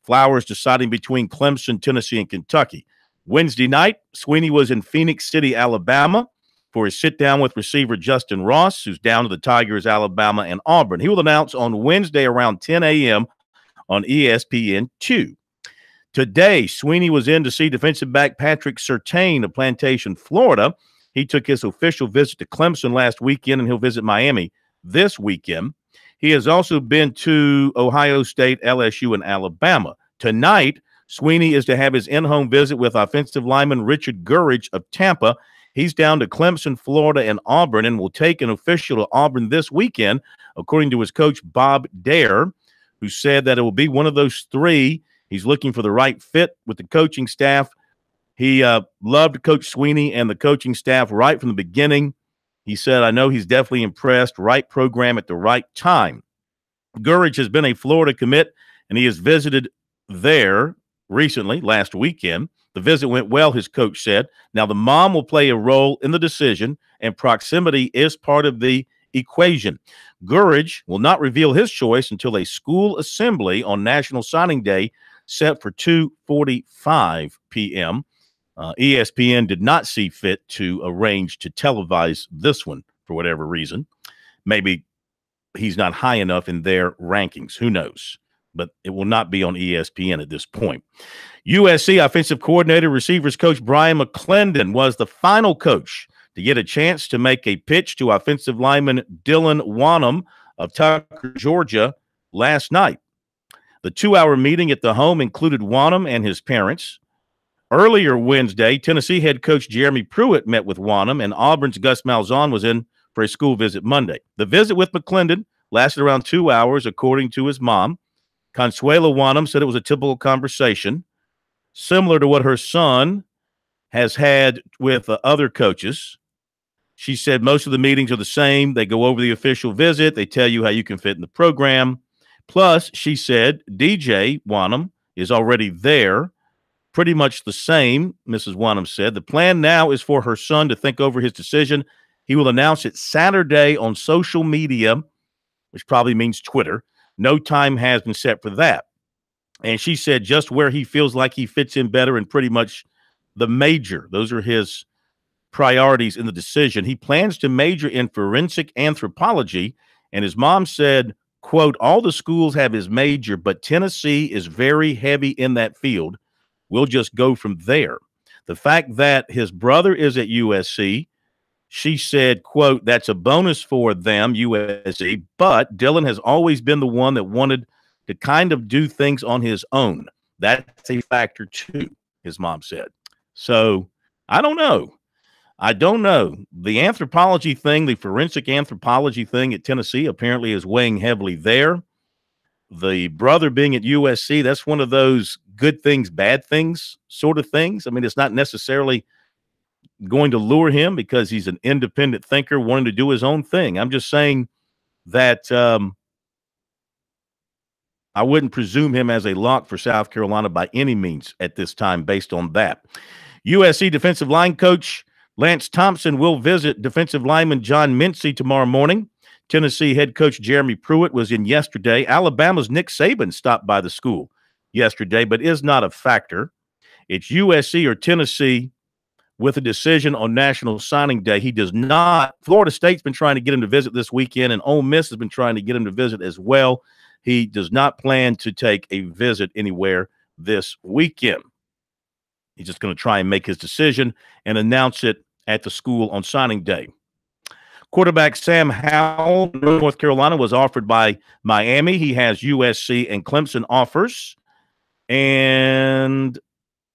Flowers deciding between Clemson, Tennessee, and Kentucky. Wednesday night, Swinney was in Phoenix City, Alabama, for his sit-down with receiver Justin Ross, who's down to the Tigers, Alabama, and Auburn. He will announce on Wednesday around 10 a.m. on ESPN2. Today, Swinney was in to see defensive back Patrick Surtain of Plantation, Florida. He took his official visit to Clemson last weekend, and he'll visit Miami this weekend. He has also been to Ohio State, LSU, and Alabama. Tonight, Swinney is to have his in-home visit with offensive lineman Richard Gurridge of Tampa. He's down to Clemson, Florida, and Auburn, and will take an official to Auburn this weekend, according to his coach, Bob Dare, who said that it will be one of those three. He's looking for the right fit with the coaching staff. He loved Coach Swinney and the coaching staff right from the beginning. He said, I know he's definitely impressed. Right program at the right time. Gurridge has been a Florida commit, and he has visited there recently, last weekend. The visit went well, his coach said. Now, the mom will play a role in the decision, and proximity is part of the equation. Gurridge will not reveal his choice until a school assembly on National Signing Day set for 2:45 p.m. ESPN did not see fit to arrange to televise this one for whatever reason. Maybe he's not high enough in their rankings. Who knows? But it will not be on ESPN at this point. USC offensive coordinator, receivers coach Brian McClendon was the final coach to get a chance to make a pitch to offensive lineman Dylan Wanham of Tucker, Georgia, last night. The 2-hour meeting at the home included Wanham and his parents. Earlier Wednesday, Tennessee head coach Jeremy Pruitt met with Wanham, and Auburn's Gus Malzahn was in for a school visit Monday. The visit with McClendon lasted around 2 hours, according to his mom. Consuelo Wanham said it was a typical conversation, similar to what her son has had with other coaches. She said most of the meetings are the same. They go over the official visit. They tell you how you can fit in the program. Plus, she said, DJ Wanham is already there. Pretty much the same, Mrs. Wanham said. The plan now is for her son to think over his decision. He will announce it Saturday on social media, which probably means Twitter. No time has been set for that. And she said just where he feels like he fits in better and pretty much the major. Those are his priorities in the decision. He plans to major in forensic anthropology. And his mom said, quote, all the schools have his major, but Tennessee is very heavy in that field. We'll just go from there. The fact that his brother is at USC, she said, quote, that's a bonus for them, USC, but Dylan has always been the one that wanted to kind of do things on his own. That's a factor too, his mom said. So I don't know. The anthropology thing, the forensic anthropology thing at Tennessee apparently is weighing heavily there. The brother being at USC, that's one of those good things, bad things sort of things. I mean, it's not necessarily going to lure him because he's an independent thinker wanting to do his own thing. I'm just saying that I wouldn't presume him as a lock for South Carolina by any means at this time based on that. USC defensive line coach Lance Thompson will visit defensive lineman John Mincy tomorrow morning. Tennessee head coach Jeremy Pruitt was in yesterday. Alabama's Nick Saban stopped by the school yesterday, but is not a factor. It's USC or Tennessee with a decision on National Signing Day. He does not. Florida State's been trying to get him to visit this weekend, and Ole Miss has been trying to get him to visit as well. He does not plan to take a visit anywhere this weekend. He's just going to try and make his decision and announce it at the school on signing day. Quarterback Sam Howell, North Carolina, was offered by Miami. He has USC and Clemson offers. And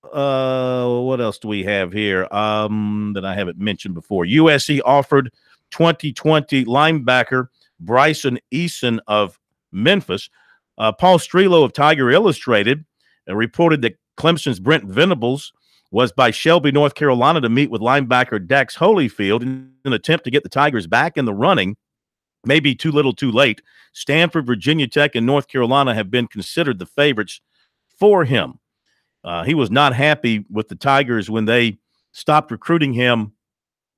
what else do we have here that I haven't mentioned before? USC offered 2020 linebacker Bryson Eason of Memphis. Paul Strelo of Tiger Illustrated reported that Clemson's Brent Venables was by Shelby, North Carolina, to meet with linebacker Dax Holyfield in an attempt to get the Tigers back in the running. Maybe too little too late. Stanford, Virginia Tech, and North Carolina have been considered the favorites for him. He was not happy with the Tigers when they stopped recruiting him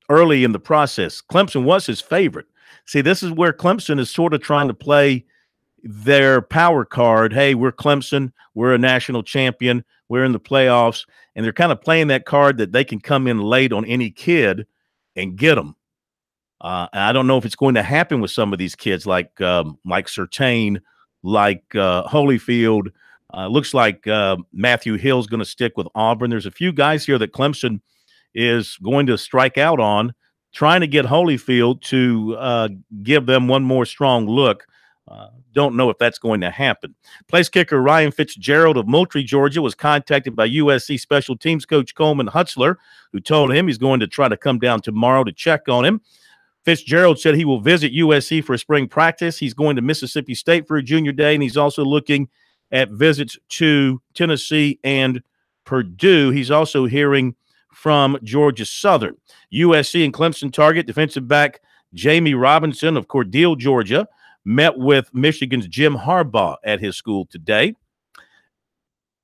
early in the process. Clemson was his favorite. See, this is where Clemson is sort of trying to play their power card. Hey, we're Clemson. We're a national champion. We're in the playoffs. And they're kind of playing that card that they can come in late on any kid and get them. I don't know if it's going to happen with some of these kids like Surtain, like Holyfield. Looks like Matthew Hill's going to stick with Auburn. There's a few guys here that Clemson is going to strike out on, trying to get Holyfield to give them one more strong look. Don't know if that's going to happen. Place kicker Ryan Fitzgerald of Moultrie, Georgia, was contacted by USC special teams coach Coleman Hutzler, who told him he's going to try to come down tomorrow to check on him. Fitzgerald said he will visit USC for a spring practice. He's going to Mississippi State for a junior day, and he's also looking at visits to Tennessee and Purdue. He's also hearing from Georgia Southern. USC and Clemson target defensive back Jamie Robinson of Cordele, Georgia, met with Michigan's Jim Harbaugh at his school today.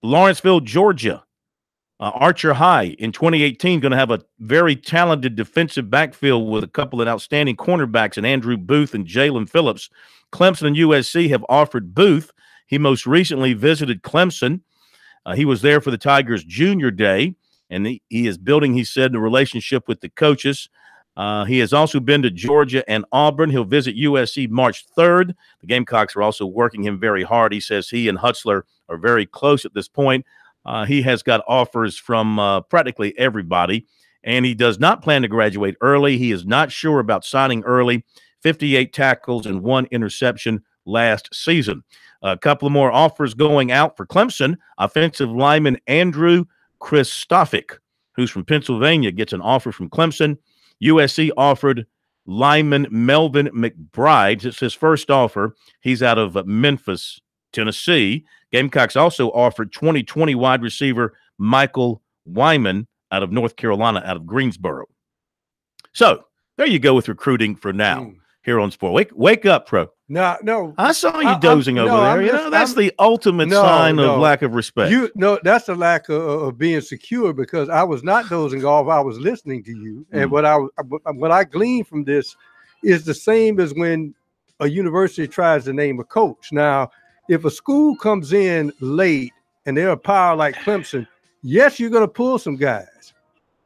Lawrenceville, Georgia, Archer High in 2018 going to have a very talented defensive backfield with a couple of outstanding cornerbacks in Andrew Booth and Jalen Phillips. Clemson and USC have offered Booth. He most recently visited Clemson. He was there for the Tigers' junior day, and he is building, he said, a relationship with the coaches. He has also been to Georgia and Auburn. He'll visit USC March 3rd. The Gamecocks are also working him very hard. He says he and Hutzler are very close at this point. He has got offers from practically everybody, and he does not plan to graduate early. He is not sure about signing early. 58 tackles and 1 interception last season. A couple of more offers going out for Clemson. Offensive lineman Andrew Kristofic, who's from Pennsylvania, gets an offer from Clemson. USC offered lineman Melvin McBride. It's his first offer. He's out of Memphis, Tennessee. Gamecocks also offered 2020 wide receiver Michael Wyman out of North Carolina, out of Greensboro. So there you go with recruiting for now here on Sport. Wake up, Pro. No. I saw you dozing over there. That's the ultimate sign of lack of respect. That's the lack of being secure, because I was not dozing off. I was listening to you. And what I gleaned from this is the same as when a university tries to name a coach. Now, if a school comes in late and they're a power like Clemson, yes, you're going to pull some guys.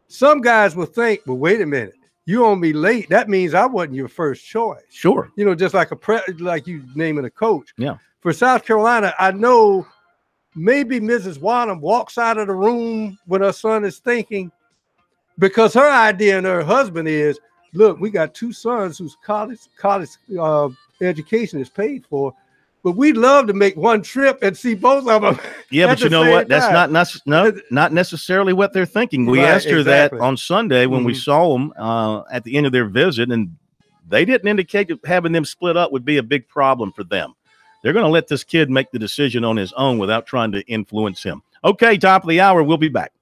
Some guys will think, well, wait a minute. You on me late. That means I wasn't your first choice. Sure. Just like like you naming a coach. Yeah. For South Carolina, I know maybe Mrs. Wadham walks out of the room when her son is thinking, because her idea and her husband is, look, we got 2 sons whose college education is paid for, but we'd love to make one trip and see both of them. Yeah, but you know what? That's not necessarily what they're thinking. We asked her that on Sunday when we saw them at the end of their visit, and they didn't indicate that having them split up would be a big problem for them. They're going to let this kid make the decision on his own without trying to influence him. Okay, top of the hour. We'll be back.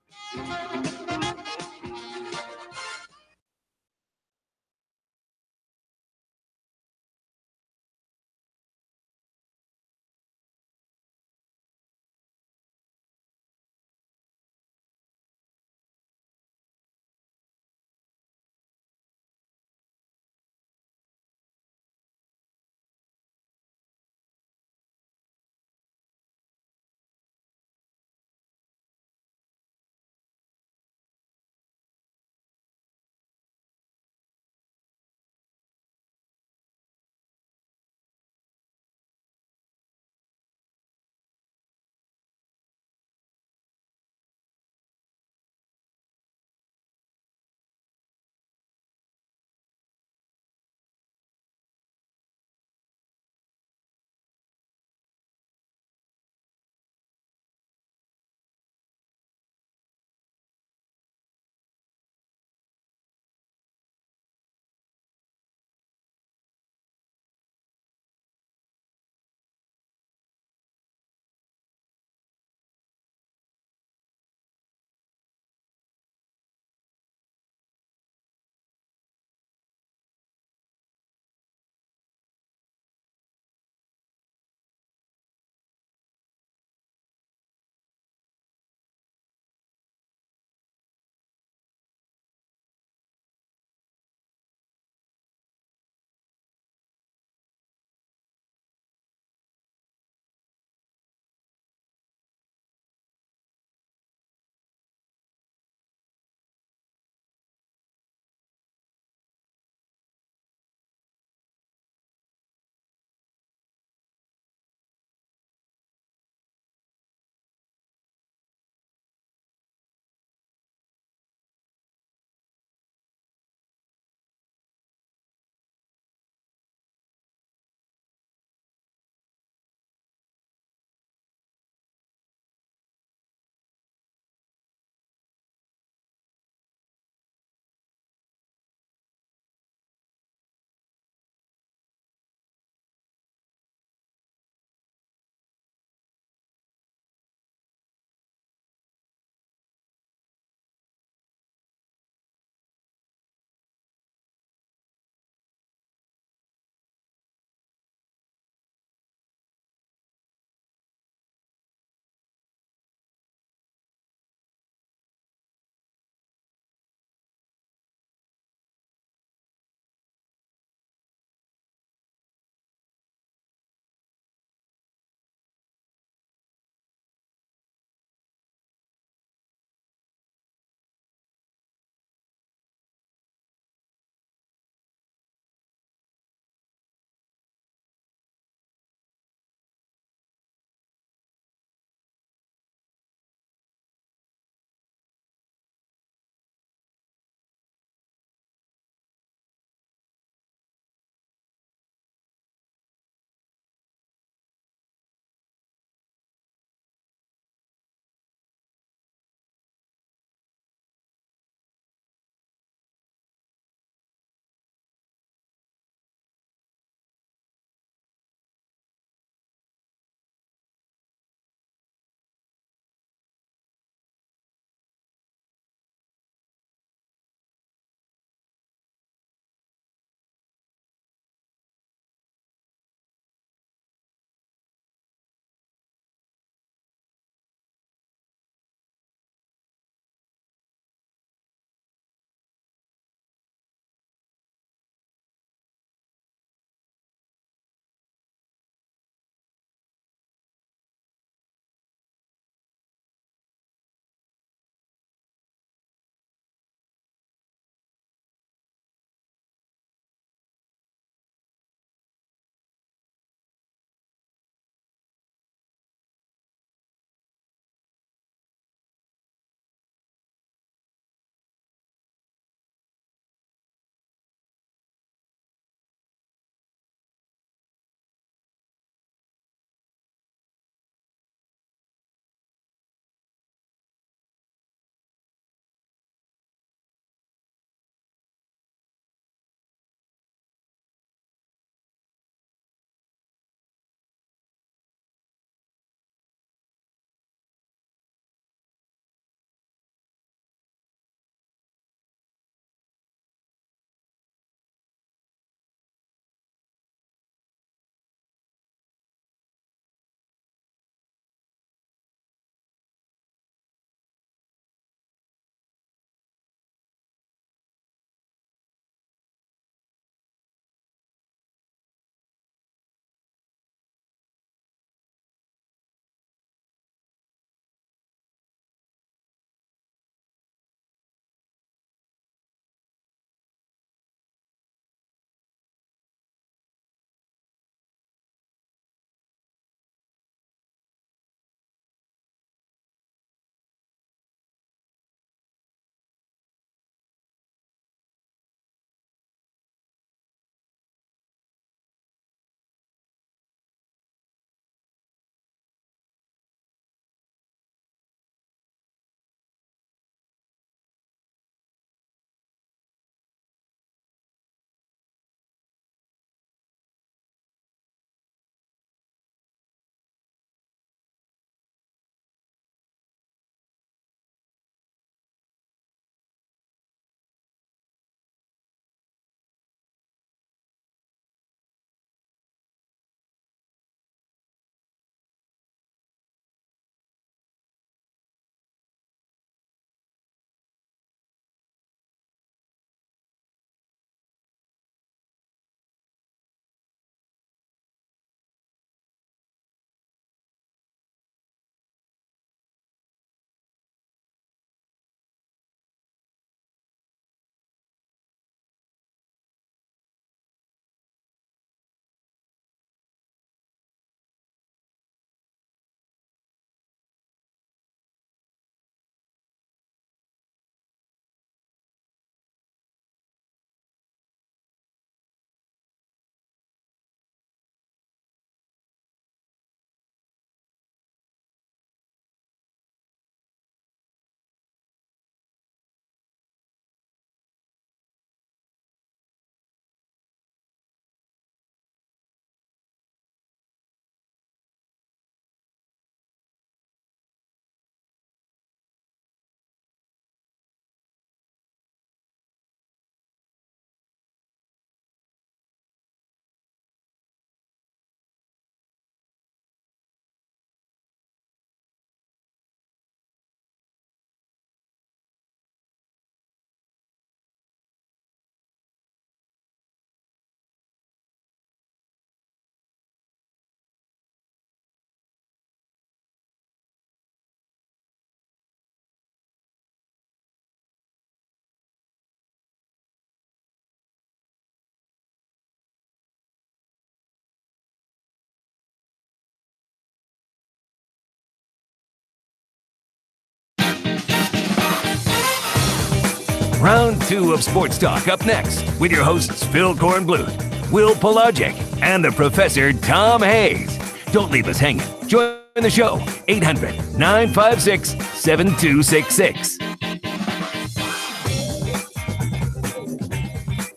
2 of Sports Talk up next with your hosts Phil Kornblut, Will Pelagic, and the Professor Tom Hayes. Don't leave us hanging. Join the show, 800-956-7266.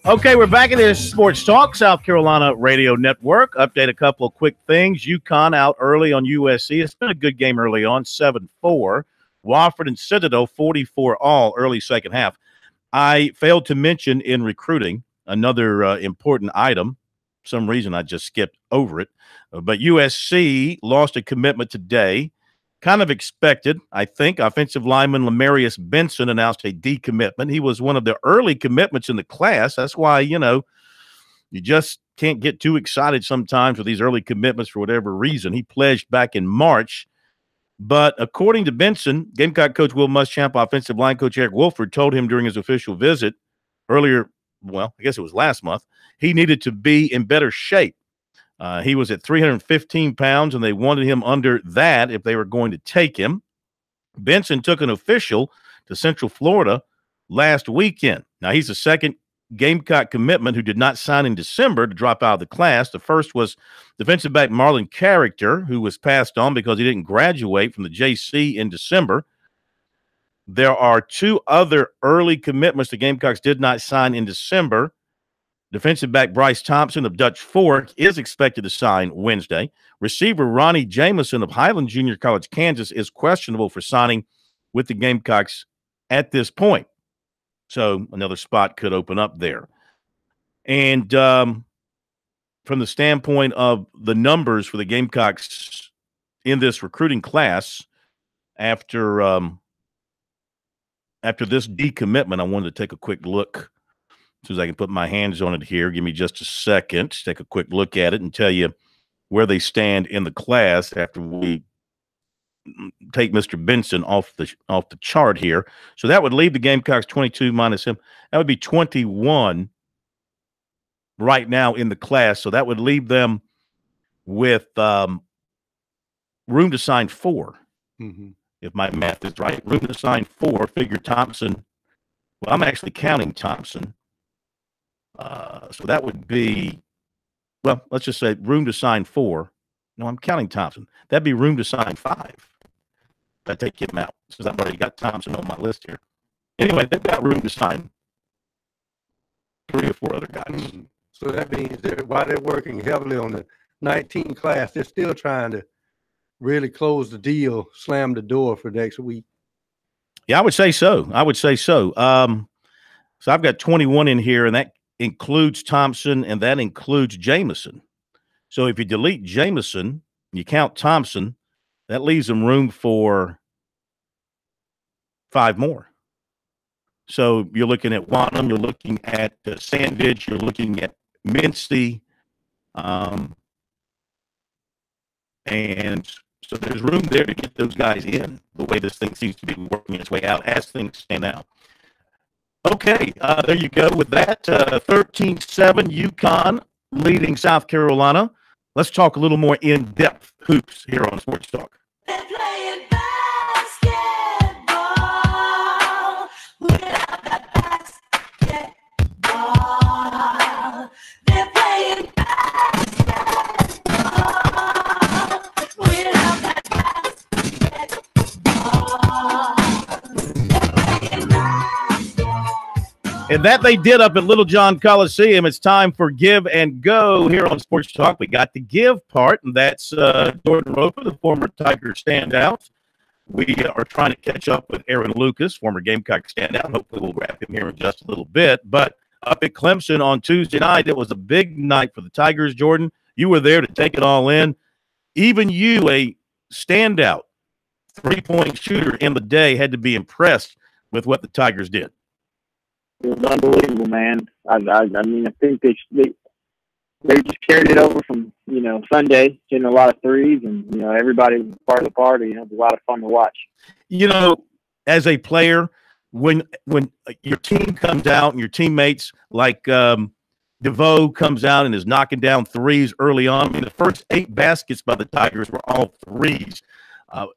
Okay, we're back in this Sports Talk, South Carolina Radio Network. Update a couple of quick things. UConn out early on USC. It's been a good game early on, 7-4. Wofford and Citadel, 44-all, early second half. I failed to mention in recruiting another important item. For some reason, I just skipped over it. But USC lost a commitment today. Kind of expected, I think. Offensive lineman Lamarius Benson announced a decommitment. He was one of the early commitments in the class. That's why, you just can't get too excited sometimes with these early commitments for whatever reason. He pledged back in March. But according to Benson, Gamecock coach Will Muschamp, offensive line coach Eric Wolford told him during his official visit earlier, well, I guess it was last month, he needed to be in better shape. He was at 315 pounds, and they wanted him under that if they were going to take him. Benson took an official to Central Florida last weekend. Now, he's the second Gamecock commitment who did not sign in December to drop out of the class. The first was defensive back Marlon Character, who was passed on because he didn't graduate from the JC in December. There are 2 other early commitments the Gamecocks did not sign in December. Defensive back Bryce Thompson of Dutch Fork is expected to sign Wednesday. Receiver Ronnie Jameson of Highland Junior College, Kansas, is questionable for signing with the Gamecocks at this point. So another spot could open up there. And from the standpoint of the numbers for the Gamecocks in this recruiting class, after this decommitment, I wanted to take a quick look. As soon as I can put my hands on it here, give me just a second to take a quick look at it and tell you where they stand in the class after we take Mr. Benson off the chart here. So that would leave the Gamecocks 22 minus him. That would be 21 right now in the class. So that would leave them with room to sign 4. Mm-hmm. If my math is right. Room to sign 4. Figure Thompson. Well, I'm actually counting Thompson. So that would be, well, let's just say room to sign 4. No, I'm counting Thompson. That'd be room to sign 5. I take him out since I've already got Thompson on my list here. Anyway, they've got room to sign 3 or 4 other guys. Mm-hmm. So that means that while they're working heavily on the 19 class, they're still trying to really close the deal, slam the door for next week. Yeah, I would say so. So I've got 21 in here, and that includes Thompson, and that includes Jameson. So if you delete Jameson, you count Thompson, that leaves them room for 5 more. So you're looking at Wanham, you're looking at Sandage, you're looking at Mincy, and so there's room there to get those guys in the way this thing seems to be working its way out as things stand out. Okay, there you go with that. 13-7 UConn leading South Carolina. Let's talk a little more in-depth hoops here on Sports Talk. They're playing basketball without that basketball. They're playing basketball without that basketball. And that they did up at Little John Coliseum. It's time for Give and Go here on Sports Talk. We got the give part, and that's Jordan Roper, the former Tiger standout. We are trying to catch up with Aaron Lucas, former Gamecock standout. Hopefully we'll wrap him here in just a little bit. But up at Clemson on Tuesday night, it was a big night for the Tigers, Jordan. You were there to take it all in. Even you, a standout three-point shooter in the day, had to be impressed with what the Tigers did. It was unbelievable, man. I mean, I think they just carried it over from, Sunday, hitting a lot of threes, and, everybody was part of the party. It was a lot of fun to watch. As a player, when your team comes out and your teammates like DeVoe comes out and is knocking down threes early on, I mean, the first 8 baskets by the Tigers were all threes.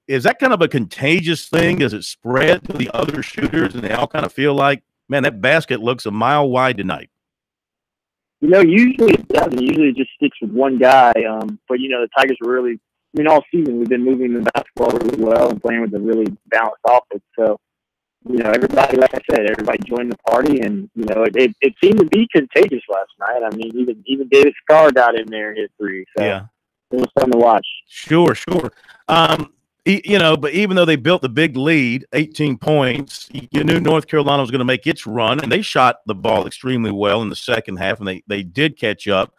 Is that kind of a contagious thing? Does it spread to the other shooters and they all kind of feel like Man, that basket looks a mile wide tonight. You know, usually it doesn't. Usually it just sticks with one guy. But, you know, the Tigers were really, I mean, all season we've been moving the basketball really well and playing with a really balanced offense. So, you know, everybody, like I said, everybody joined the party, and, you know, it seemed to be contagious last night. I mean, even David Scarr got in there and hit three. So Yeah. it was fun to watch. Sure. You know, but even though they built the big lead, 18 points, you knew North Carolina was going to make its run, and they shot the ball extremely well in the second half, and they did catch up.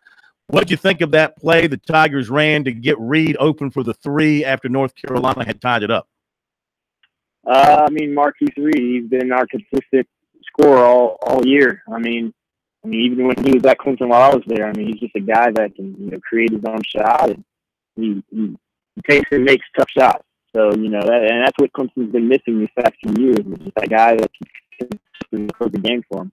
What did you think of that play the Tigers ran to get Reed open for the three after North Carolina had tied it up? I mean, Marquise Reed, he's been our consistent scorer all year. I mean, even when he was at Clemson while I was there, I mean, he's just a guy that can, you know, create his own shot, and he takes and makes tough shots. So, you know, that's what Clemson's been missing these past few years. It's just that guy that can close the game for him.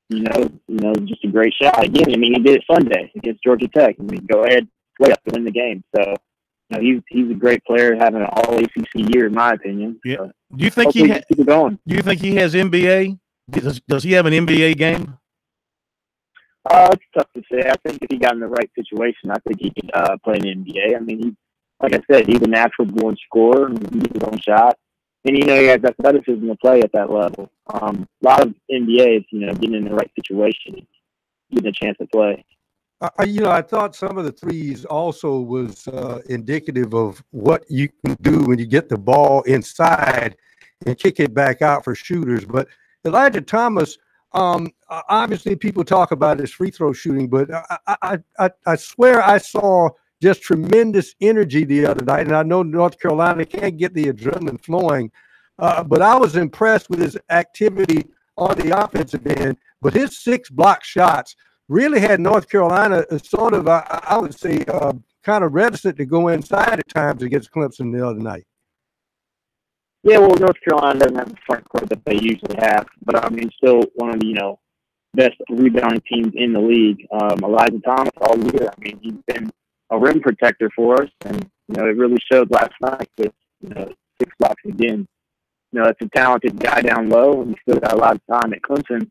You know, just a great shot. Again, I mean, he did it Sunday against Georgia Tech. I mean, go ahead, way up to win the game. So, you know, he's a great player, having an all ACC year, in my opinion. Yeah. So, Do you think keep it going? Do you think he has NBA? Does he have an NBA game? It's tough to say. I think if he got in the right situation, I think he could play in the NBA. I mean, like I said, he's a natural born scorer. He gets his own shot. And, you know, he has athleticism to play at that level. A lot of NBAs, you know, getting in the right situation, getting a chance to play. You know, I thought some of the threes also was indicative of what you can do when you get the ball inside and kick it back out for shooters. But Elijah Thomas, obviously people talk about his free throw shooting, but I swear I saw just tremendous energy the other night. And I know North Carolina can't get the adrenaline flowing, but I was impressed with his activity on the offensive end. But his 6 block shots really had North Carolina sort of, I would say, kind of reticent to go inside at times against Clemson the other night. Yeah, well, North Carolina doesn't have the front court that they usually have, but I mean, still one of the, you know, best rebounding teams in the league. Elijah Thomas all year. I mean, he's been a rim protector for us, and, you know, it really showed last night with, you know, 6 blocks again. You know, it's a talented guy down low, and he's still got a lot of time at Clemson.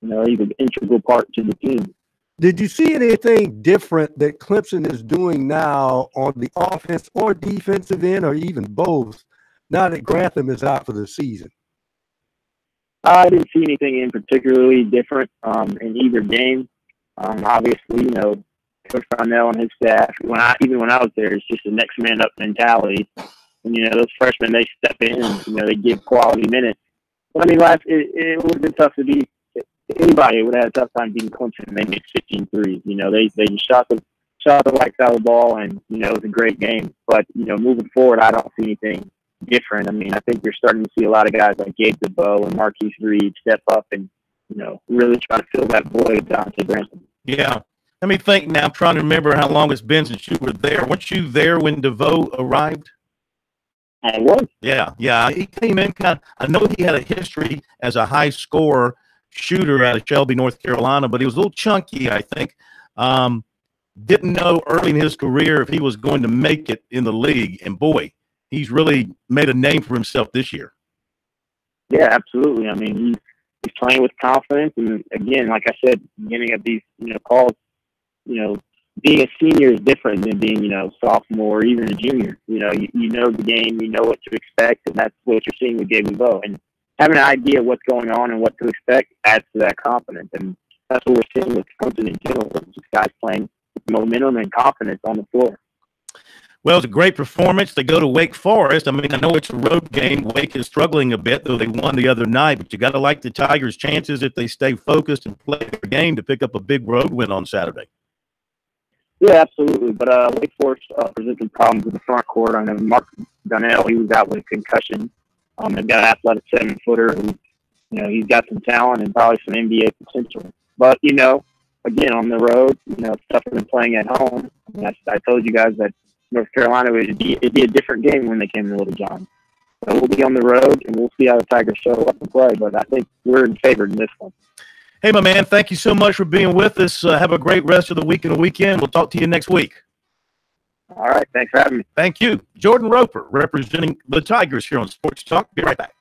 You know, he's an integral part to the team. Did you see anything different that Clemson is doing now on the offense or defensive end, or even both, now that Grantham is out for the season? I didn't see anything in particularly different in either game. Obviously, you know, Coach Brownell and his staff, even when I was there, it's just a next man up mentality. And, you know, those freshmen, they step in and, you know, they give quality minutes. But, I mean, it would have been tough to beat anybody. Would have had a tough time beating Clemson. They made 15 threes. You know, they shot the lights out of the ball, and, you know, it was a great game. But, you know, moving forward, I don't see anything different. I mean, I think you're starting to see a lot of guys like Gabe DeBow and Marquise Reed step up and, you know, really try to fill that void down to Grantham. Yeah. Let me think now. I'm trying to remember how long it's been since you were there. Weren't you there when DeVoe arrived? I was. Yeah. He came in I know he had a history as a high scorer shooter out of Shelby, North Carolina, but he was a little chunky, I think. Didn't know early in his career if he was going to make it in the league. And boy, he's really made a name for himself this year. Yeah, absolutely. I mean, he's playing with confidence. And again, like I said, beginning of these, you know, calls, you know, being a senior is different than being, you know, sophomore or even a junior. You know, you know the game, you know what to expect, and that's what you're seeing with Gabe DeVoe. And having an idea of what's going on and what to expect adds to that confidence. And that's what we're seeing with Clemson in general. Just guys playing with momentum and confidence on the floor. Well, it's a great performance. They go to Wake Forest. I mean, I know it's a road game. Wake is struggling a bit, though they won the other night. But you got to like the Tigers' chances if they stay focused and play their game to pick up a big road win on Saturday. Yeah, absolutely. But Wake Forest presented problems with the front court. I know Mark Gunnell, he was out with a concussion. They've got an athletic 7-footer who, you know, he's got some talent and probably some NBA potential. But, you know, again, on the road, you know, it's tougher than playing at home. I told you guys that North Carolina it'd be a different game when they came to Little John. So we'll be on the road, and we'll see how the Tigers show up and play. But I think we're in favor in this one. Hey, my man, thank you so much for being with us. Have a great rest of the week and the weekend. We'll talk to you next week. All right. Thanks for having me. Thank you. Jordan Roper, representing the Tigers here on Sports Talk. Be right back.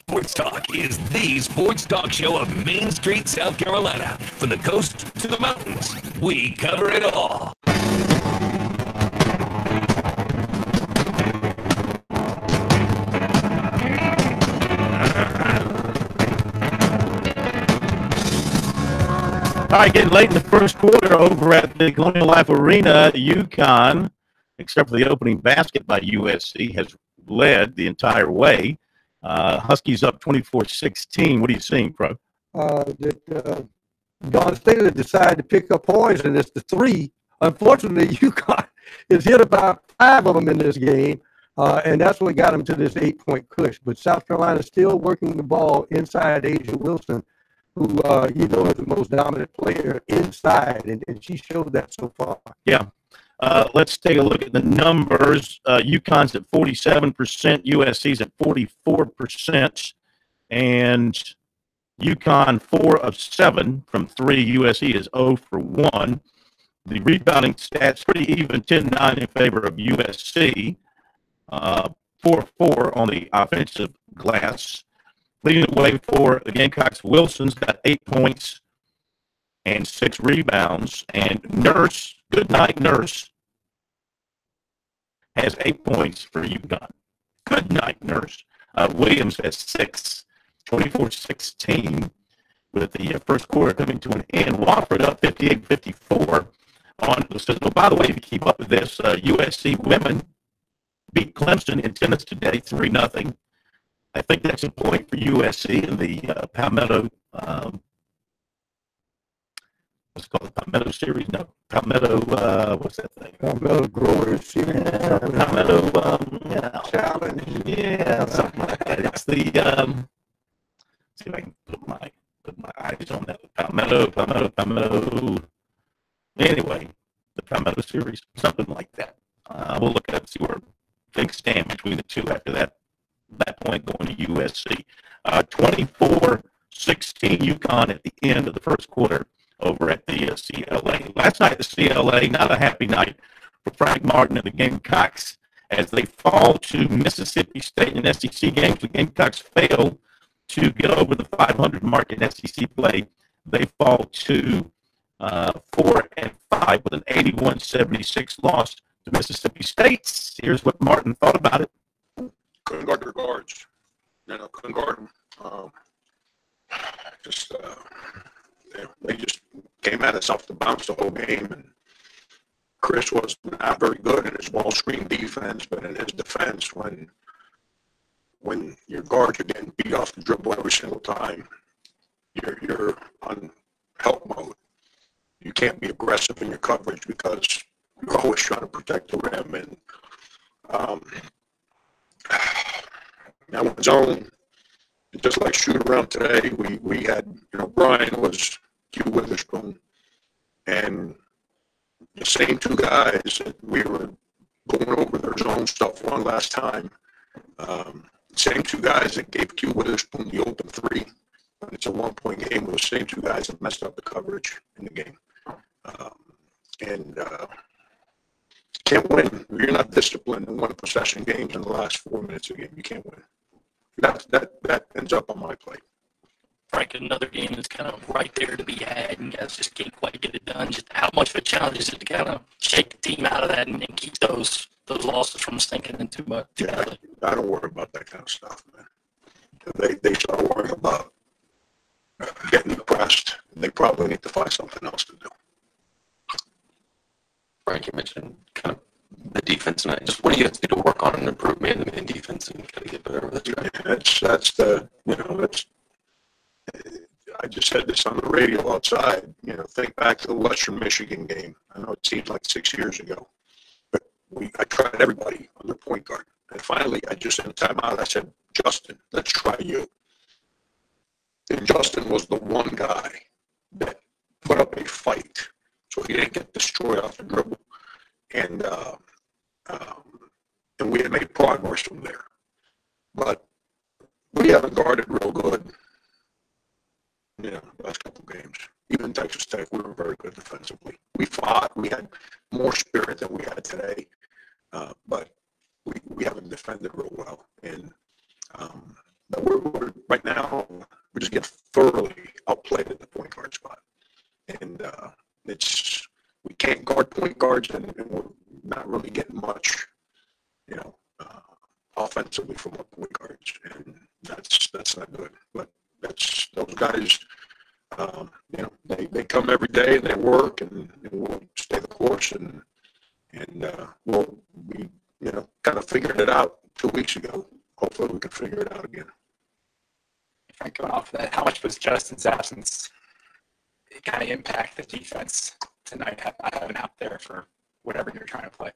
Sports Talk is the sports talk show of Main Street, South Carolina. From the coast to the mountains, we cover it all. All right, getting late in the first quarter over at the Colonial Life Arena, UConn, except for the opening basket by USC, has led the entire way. Huskies up 24-16. What are you seeing, Pro? Don Staley decided to pick up poison as the three. Unfortunately, UConn has hit about 5 of them in this game, and that's what got them to this 8-point push. But South Carolina still working the ball inside Asia Wilson, who, is the most dominant player inside, and she showed that so far. Yeah. Let's take a look at the numbers. UConn's at 47%, USC's at 44%, and UConn 4 of 7 from 3. USC is 0 for 1. The rebounding stats pretty even, 10-9 in favor of USC, 4-4 on the offensive glass. Leading the way for the Gamecocks, Wilson's got 8 points and 6 rebounds. And Nurse, Goodnight Nurse, has 8 points for UConn. Goodnight Nurse. Williams has 6, 24-16, with the first quarter coming to an end. Wofford up 58-54 on the Citadel. By the way, to keep up with this, USC women beat Clemson in tennis today, 3-0. I think that's a point for USC in the Palmetto, what's it called, Palmetto Series? No, Palmetto, what's that thing? Palmetto Growers Series. Yeah, Palmetto Challenge. Yeah, something like that. It's the, see if I can put my eyes on that. Palmetto. Anyway, the Palmetto Series, something like that. We'll look at it, see where things stand between the two after that point going to USC. 24-16 UConn at the end of the first quarter over at the CLA. Last night, the CLA, not a happy night for Frank Martin and the Gamecocks as they fall to Mississippi State in SEC games. The Gamecocks fail to get over the 500 mark in SEC play. They fall to 4-5 with an 81-76 loss to Mississippi State. Here's what Martin thought about it. Couldn't guard their guards. Couldn't guard them. They just came at us off the bounce the whole game. And Chris was not very good in his ball screen defense, but in his defense, when your guards are getting beat off the dribble every single time, you're on help mode. You can't be aggressive in your coverage because you're always trying to protect the rim. And now in zone, just like shoot around today, we had, Brian was Q Witherspoon, and the same two guys that we were going over their zone stuff one last time, same two guys that gave Q Witherspoon the open three, and it's a 1-point game, were the same two guys that messed up the coverage in the game. Can't win. You're not disciplined in 1-possession games in the last 4 minutes of the game. You can't win. That ends up on my plate. Frank, another game that's kind of right there to be had, and guys just can't quite get it done. Just how much of a challenge is it to kind of shake the team out of that and keep those losses from sinking into too much? Yeah, I don't worry about that kind of stuff, man. They start worrying about getting depressed. They probably need to find something else to do. Frank, you mentioned kind of the defense tonight. Just what do you have to do to work on and improve in defense and kind of get better with it? I just said this on the radio outside. Think back to the Western Michigan game. I know it seems like 6 years ago, but I tried everybody on their point guard, and finally I just in timeout I said, Justin, let's try you. And Justin was the one guy that put up a fight, so he didn't get destroyed off the dribble, and we had made progress from there. But we haven't guarded real good. Last couple of games. Even Texas Tech, we were very good defensively. We fought. We had more spirit than we had today, but we haven't defended real well. And but right now, we just get thoroughly outplayed at the point guard spot. And we can't guard point guards, and we're not really getting much, offensively from our point guards. And that's not good. But those guys, they come every day and they work, and we'll stay the course. And we kind of figured it out 2 weeks ago. Hopefully we can figure it out again. Frank, going off of that, how much was Justin's absence kind of impact the defense tonight, not having out there for whatever you're trying to play?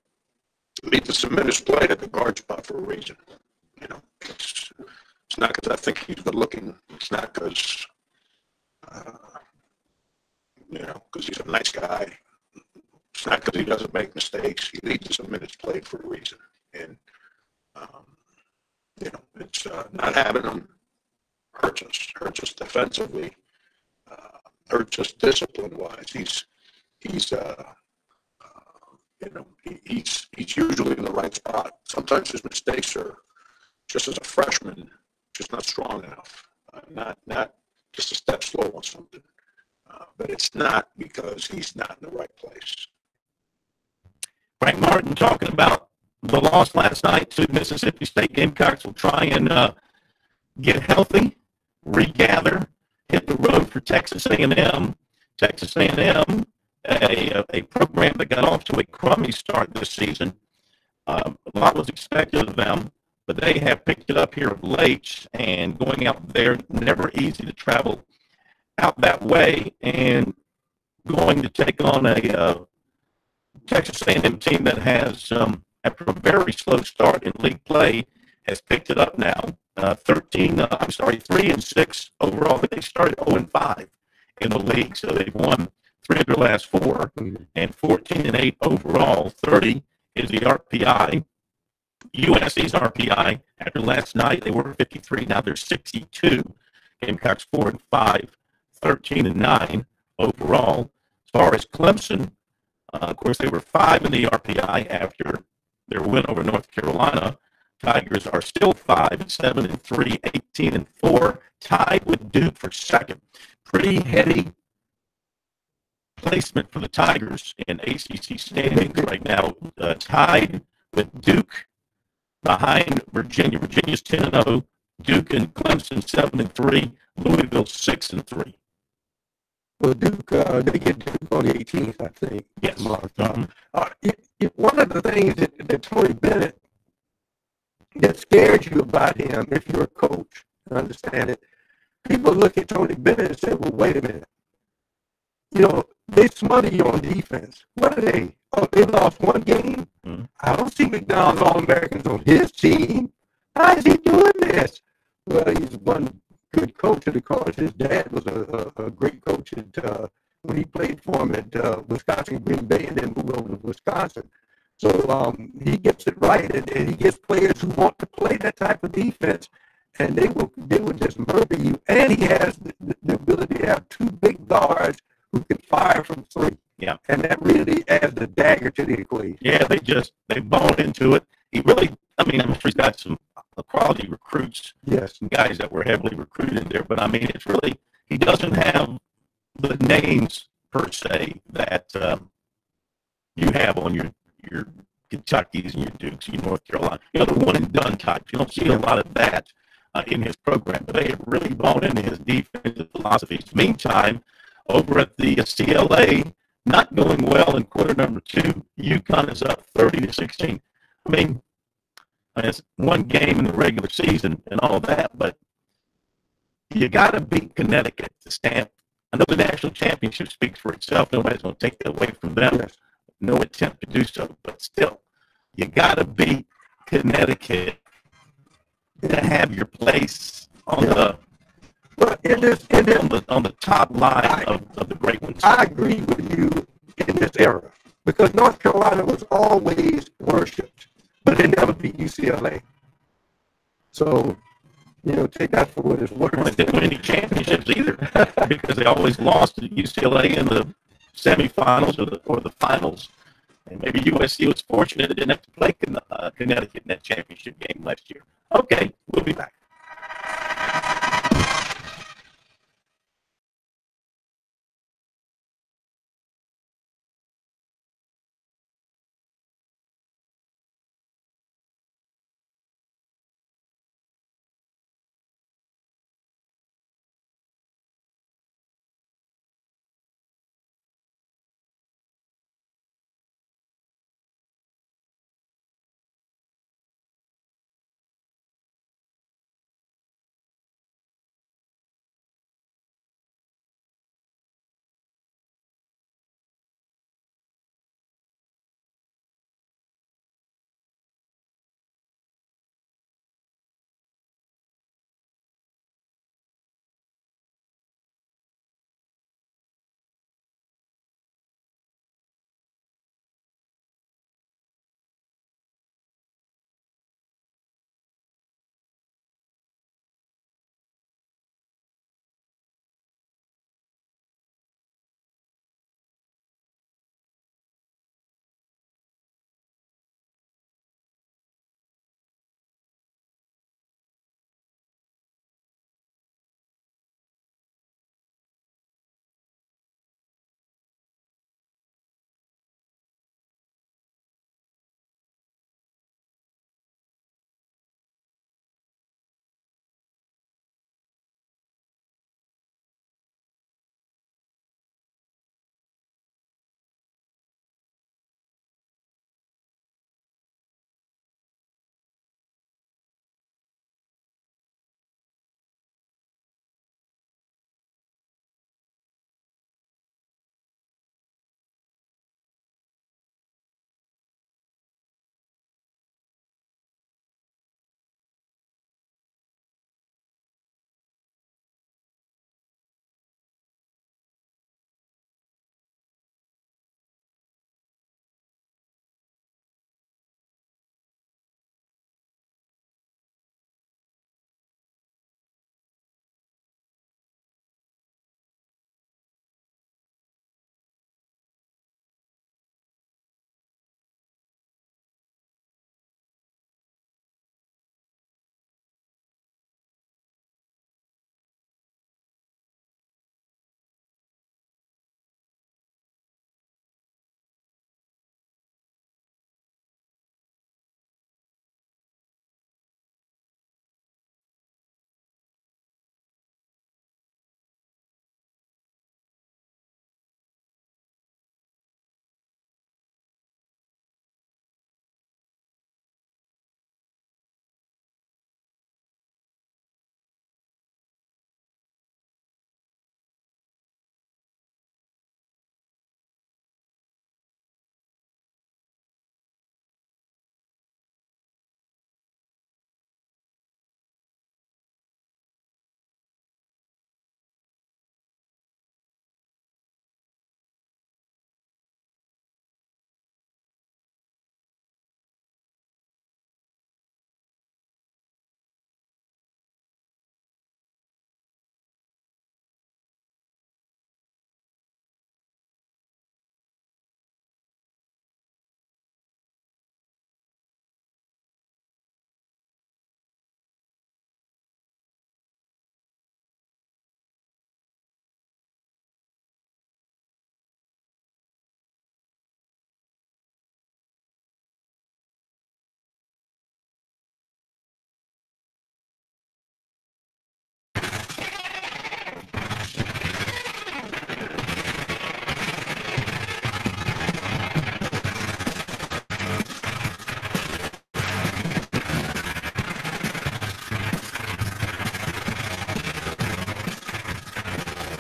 Lead the Semitis played at the guard spot for a reason. It's not because I think he's good looking. It's not because, because he's a nice guy. It's not because he doesn't make mistakes. He leads the Semitis played for a reason. And, it's not having him hurts us defensively, hurts us discipline-wise. He's usually in the right spot. Sometimes his mistakes are just as a freshman, just not strong enough, not just a step slow on something. But it's not because he's not in the right place. Frank Martin talking about the loss last night to Mississippi State. Gamecocks will try and get healthy, regather, hit the road for Texas A&M. Texas A&M, a program that got off to a crummy start this season. A lot was expected of them, but they have picked it up here of late, and going out there, never easy to travel out that way, and going to take on a Texas A&M team that has, after a very slow start in league play, has picked it up now. 3-6 overall, but they started 0-5 in the league, so they've won 3 of their last 4, and 14-8 overall. 30 is the RPI. USC's RPI, after last night, they were 53, now they're 62. Gamecocks 4-5, 13-9 overall. As far as Clemson, of course, they were 5 in the RPI after their win over North Carolina. Tigers are still 5, 7-3, 18-4, tied with Duke for second. Pretty heady placement for the Tigers in ACC standings right now, tied with Duke behind Virginia. Virginia's 10-0, Duke and Clemson 7-3, Louisville 6-3. Well, Duke, they get Duke on the 18th, I think. Yes. One of the things that Tony Bennett, that scares you about him, if you're a coach, I understand it. People look at Tony Bennett and say, well, wait a minute. They smother you on defense. What are they? Oh, they lost one game? Mm-hmm. I don't see McDonald's All-Americans on his team. How is he doing this? Well, he's one good coach of the college. His dad was a great coach when he played for him at Wisconsin Green Bay and then moved over to Wisconsin. So he gets it right, and he gets players who want to play that type of defense, and they will just murder you. And he has the ability to have 2 big guards who can fire from 3. Yeah. And that really adds the dagger to the equation. Yeah, they bought into it. He really, I'm sure he's got some quality recruits. Yes. Some guys that were heavily recruited there, but it's really, he doesn't have the names per se that you have on your Kentuckys and your Dukes, your North Carolina, the one and done types. You don't see a lot of that in his program, but they have really bought into his defensive philosophies. Meantime, over at the CLA, not going well in quarter number 2, UConn is up 30-16. It's one game in the regular season and all that, but you got to beat Connecticut to stamp. I know the national championship speaks for itself. Nobody's going to take that away from them. Yes. No attempt to do so, but still, you got to beat Connecticut to have your place on the top line of the great ones. I agree with you in this era because North Carolina was always worshipped, but they never beat UCLA. So, take that for what it's worth. They didn't win any championships either because they always lost to UCLA in the semifinals or the finals. And maybe USC was fortunate it didn't have to play Connecticut in that championship game last year. Okay, we'll be back.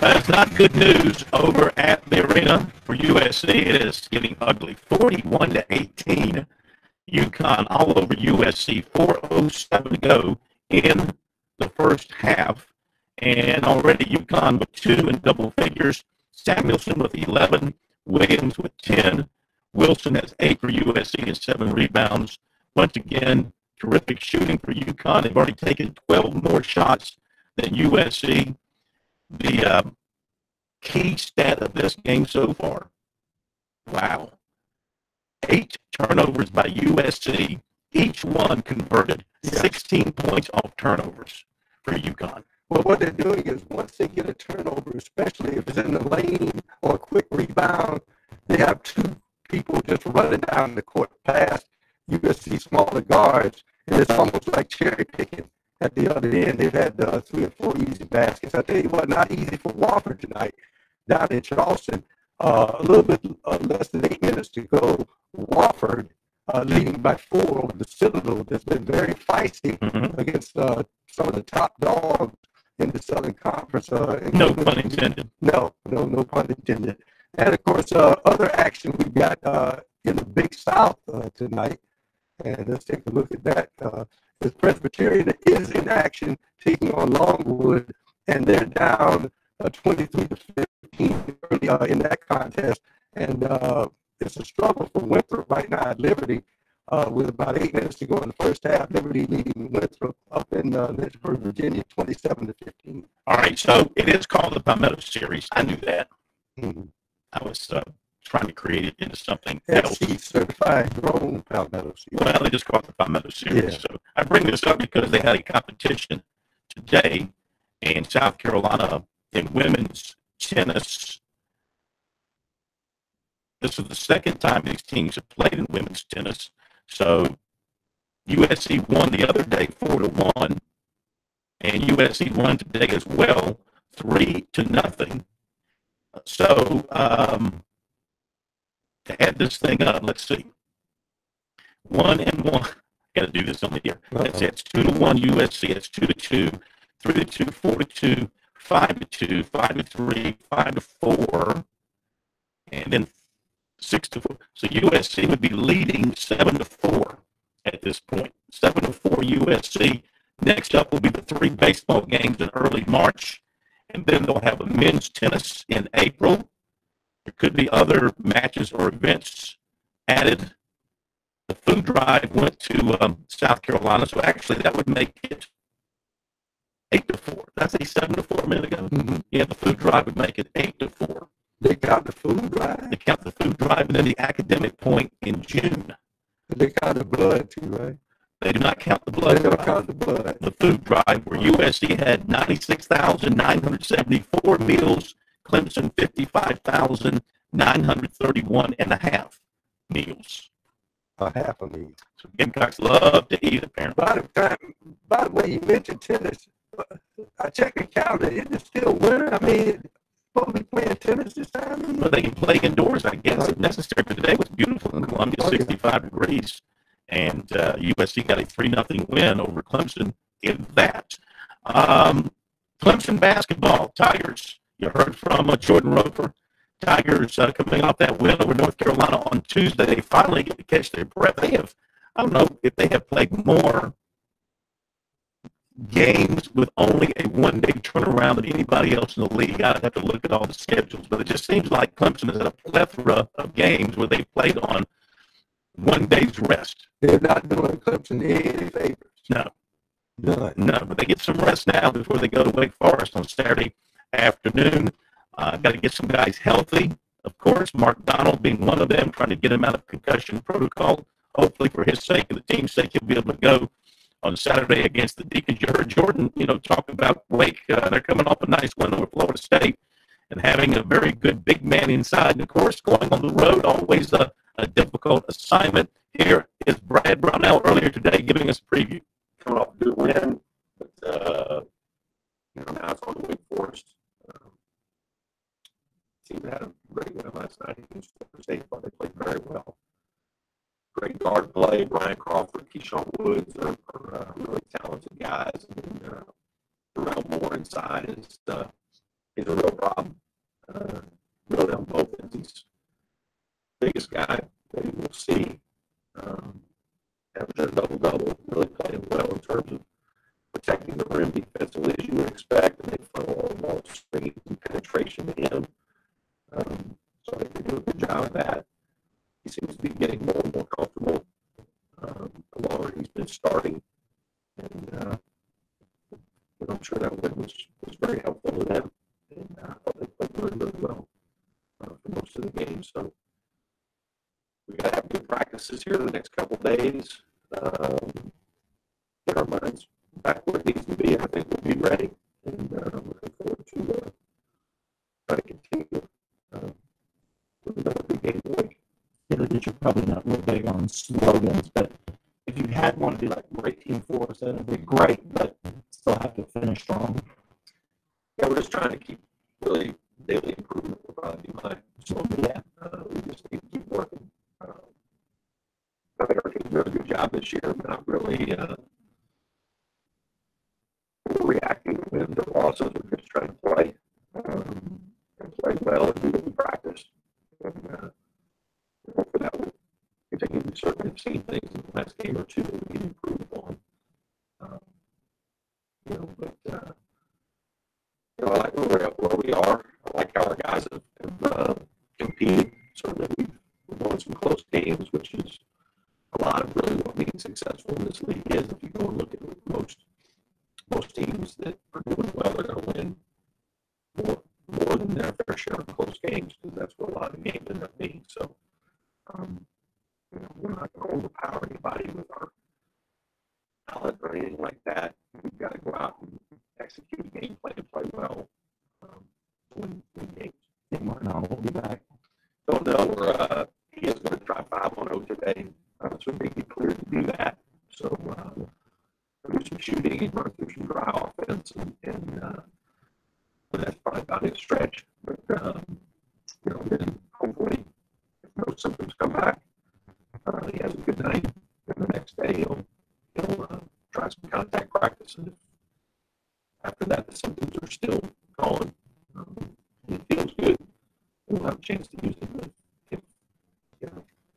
That's not good news over at the arena for USC. It is getting ugly. 41-18. UConn all over USC. 4:07 to go in the first half. And already UConn with 2 in double figures. Samuelson with 11. Williams with 10. Wilson has 8 for USC and 7 rebounds. Once again, terrific shooting for UConn. They've already taken 12 more shots than USC. The key stat of this game so far, wow, 8 turnovers by USC, each one converted, 16 points off turnovers for UConn. Well, what they're doing is once they get a turnover, especially if it's in the lane or a quick rebound, they have 2 people just running down the court past USC smaller guards, and it's almost like cherry picking. At the other end, they've had 3 or 4 easy baskets. I tell you what, not easy for Wofford tonight. Down in Charleston, a little bit less than 8 minutes to go. Wofford leading by 4 over the Citadel. That's been very feisty against some of the top dogs in the Southern Conference. No pun intended. No pun intended. And of course, other action we got in the Big South tonight. And let's take a look at that. The Presbyterian is in action, taking on Longwood, and they're down 23-15 early in that contest. And it's a struggle for Winthrop right now at Liberty with about 8 minutes to go in the first half. Liberty leading Winthrop up in Lynchburg, Virginia, 27-15. All right, so it is called the Palmetto Series. I knew that. I was trying to create it into something else. Certified grown Palmetto Series. Well, they just call it the Palmetto Series. Yeah. So I bring this up because they had a competition today in South Carolina in women's tennis. This is the second time these teams have played in women's tennis. So USC won the other day 4-1, and USC won today as well 3-0. So to add this thing up, let's see. 1-1. Got to do this on the air. It's 2-1 USC. It's 2-2, 3-2, 4-2, 5-2, 5-3, 5-4, and then 6-4. So USC would be leading 7-4 at this point. 7-4 USC. Next up will be the 3 baseball games in early March, and then they'll have a men's tennis in April. There could be other matches or events added. The food drive went to South Carolina, so actually that would make it 8-4. Did I say 7-4 a minute ago? Yeah, the food drive would make it 8-4. They count the food drive? They count the food drive and then the academic point in June. They count the blood too, right? They do not count the blood. They don't count the blood. The food drive, where USC had 96,974 meals, Clemson 55,931.5 meals. Half a meal. So Gamecocks love to eat, apparently. By the way, you mentioned tennis. I checked the calendar. Is it still winter? I mean, supposed to be playing tennis this time? Well, they can play indoors, I guess, if necessary. But today was beautiful in Columbia, 65 degrees. And USC got a 3-0 win over Clemson in that. Clemson basketball, Tigers. You heard from Jordan Roper. Tigers coming off that win over North Carolina on Tuesday. They finally get to catch their breath. They have, I don't know if they have played more games with only a one-day turnaround than anybody else in the league. I'd have to look at all the schedules, but it just seems like Clemson is at a plethora of games where they've played on one day's rest. They're not doing Clemson any favors. No. None. No, but they get some rest now before they go to Wake Forest on Saturday afternoon. Got to get some guys healthy. Of course, Mark Donald being one of them, trying to get him out of concussion protocol. Hopefully, for his sake and the team's sake, he'll be able to go on Saturday against the Deacons. You heard Jordan, talk about Wake. They're coming off a nice win over Florida State and having a very good big man inside. And, of course, going on the road, always a difficult assignment. Here is Brad Brownell earlier today giving us a preview. Coming off a good win, but now it's on the Wake Forest. Team had a great win last night against Florida State, but they played very well. Great guard play. Brian Crawford, Keyshawn Woods are really talented guys. And Terrell Moore inside is a real problem. biggest guy that you will see averaging a double-double, really playing well in terms of protecting the rim defensively as you would expect, and they funnel all the ball screens and penetration to him. So I think they do a good job of that. He seems to be getting more and more comfortable the longer he's been starting. And I'm sure that win was very helpful to them. And I thought they played really, really well for most of the game. So we got to have good practices here in the next couple of days. Get our minds back where it needs to be. I think we'll be ready. And I'm looking forward to trying to continue with another big game week. Yeah, that you're probably not real big on slogans, but if you had one to be like great team force, that would be great, but still have to finish strong. Yeah, we're just trying to keep really daily improvement will probably be my slogan. Yeah. We just need to keep working. I think our team's doing a good job this year. We're not really reacting to wins or losses. We're just trying to play and play well and do what we practice. And for that, we'll continue to certainly have seen things in the last game or two that we can improve on. I like where we are. I like how our guys have competed. Certainly, we've won some close games, which is a lot of really what being successful in this league is. If you go and look at most teams that are doing well, they're going to win more than their fair share of close games, because that's what a lot of games end up being. So, we're not going to overpower anybody with our talent or anything like that. We've got to go out and execute a game plan and play well. Win games. I think Martin Arnold will be back. Don't know. He is going to try 5-on-0 today. So make it clear to do that. So do some shooting and run through some dry offense, and that's probably about his stretch. But then hopefully, if no symptoms come back, he has a good night. And the next day he'll try some contact practice, and if after that the symptoms are still gone, and it feels good, we'll have a chance to use him. If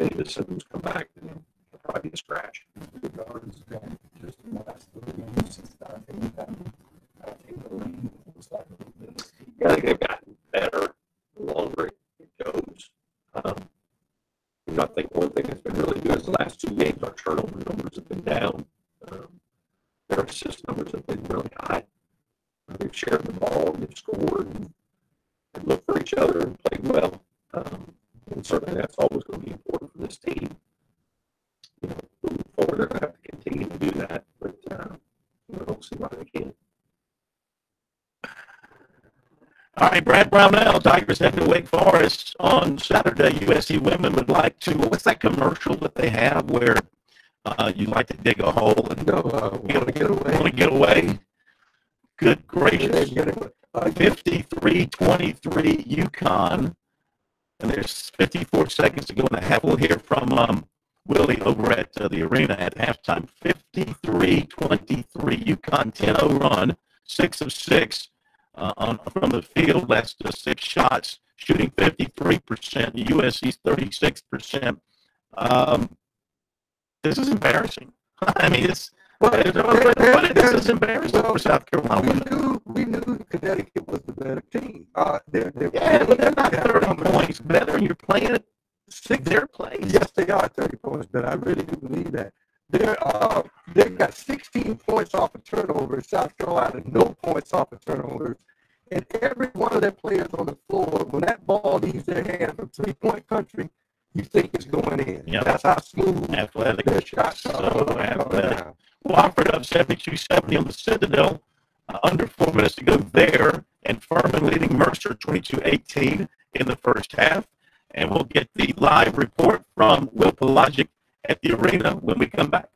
any of the symptoms come back, then it'll probably be a scratch. The guards going just in the last 3 games since I think the league looks like a little bit. Yeah, I think they've gotten better the longer it goes. I think one thing that's been really good is the last 2 games, our turnover numbers have been down. Their assist numbers have been really high. They've shared the ball, and they've scored, and looked for each other and played well. And certainly that's always going to be important for this team. Moving forward, they're going to have to continue to do that, but I don't see why they can't. All right, Brad Brownell, Tigers head to Wake Forest on Saturday. USC women would like to, what's that commercial that they have where you like to dig a hole and want to get away? Good gracious. 53-23 UConn. And there's 54 seconds to go in the half. We'll hear from Willie over at the arena at halftime. 53-23 UConn 10-0 run, 6 of 6 from the field. That's the 6 shots, shooting 53%. USC's 36%. This is embarrassing. I mean, this is embarrassing for South Carolina. We knew Connecticut was the better team. But they're not 30 points better, and you're playing at their place. Yes, they are 30 points better. I really do believe that. They've got 16 points off of turnovers. South Carolina, no points off of turnovers. And every one of their players on the floor, when that ball leaves their hand from 3-point country, you think it's going in. Yep. That's how smooth athletic. their shots are. So athletic. Wofford up 72-70 on the Citadel. Under 4 minutes to go there. And Furman leading Mercer 22-18 in the first half. And we'll get the live report from Will Pelagic at the arena when we come back.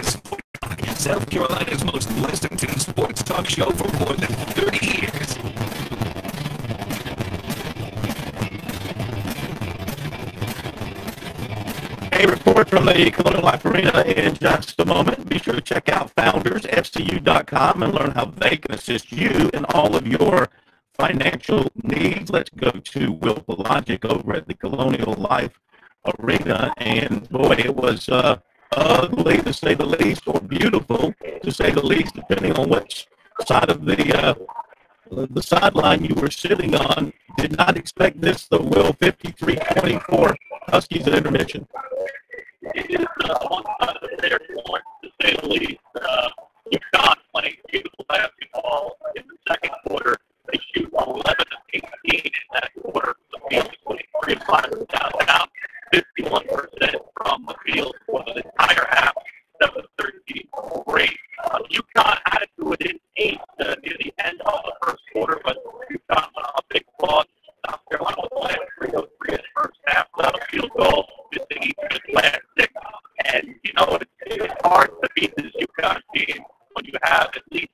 to Sports Talk, South Carolina's most listened to sports talk show for more than 30 years. A report from the Colonial Life Arena in just a moment. Be sure to check out foundersfcu.com and learn how they can assist you in all of your financial needs. Let's go to Will Pelagic over at the Colonial Life Arena. And boy, it was ugly to say the least, or beautiful to say the least, depending on which side of the sideline you were sitting on. Did not expect this, the Will. 53-24 Huskies at intermission. It is one side of the airport, to say the least. You've got playing beautiful basketball in the second quarter. They shoot 11 of 18 in that quarter. The field is 23 of 5 downtown, 51% from the field for the entire half, 7 of 13 great. UConn had to do it in 8 near the end of the first quarter, but UConn went on a big loss. South Carolina was playing 3-0-3 in the first half without a field goal, missing each of the last 6. And, you know, it's hard to beat this UConn team when you have at least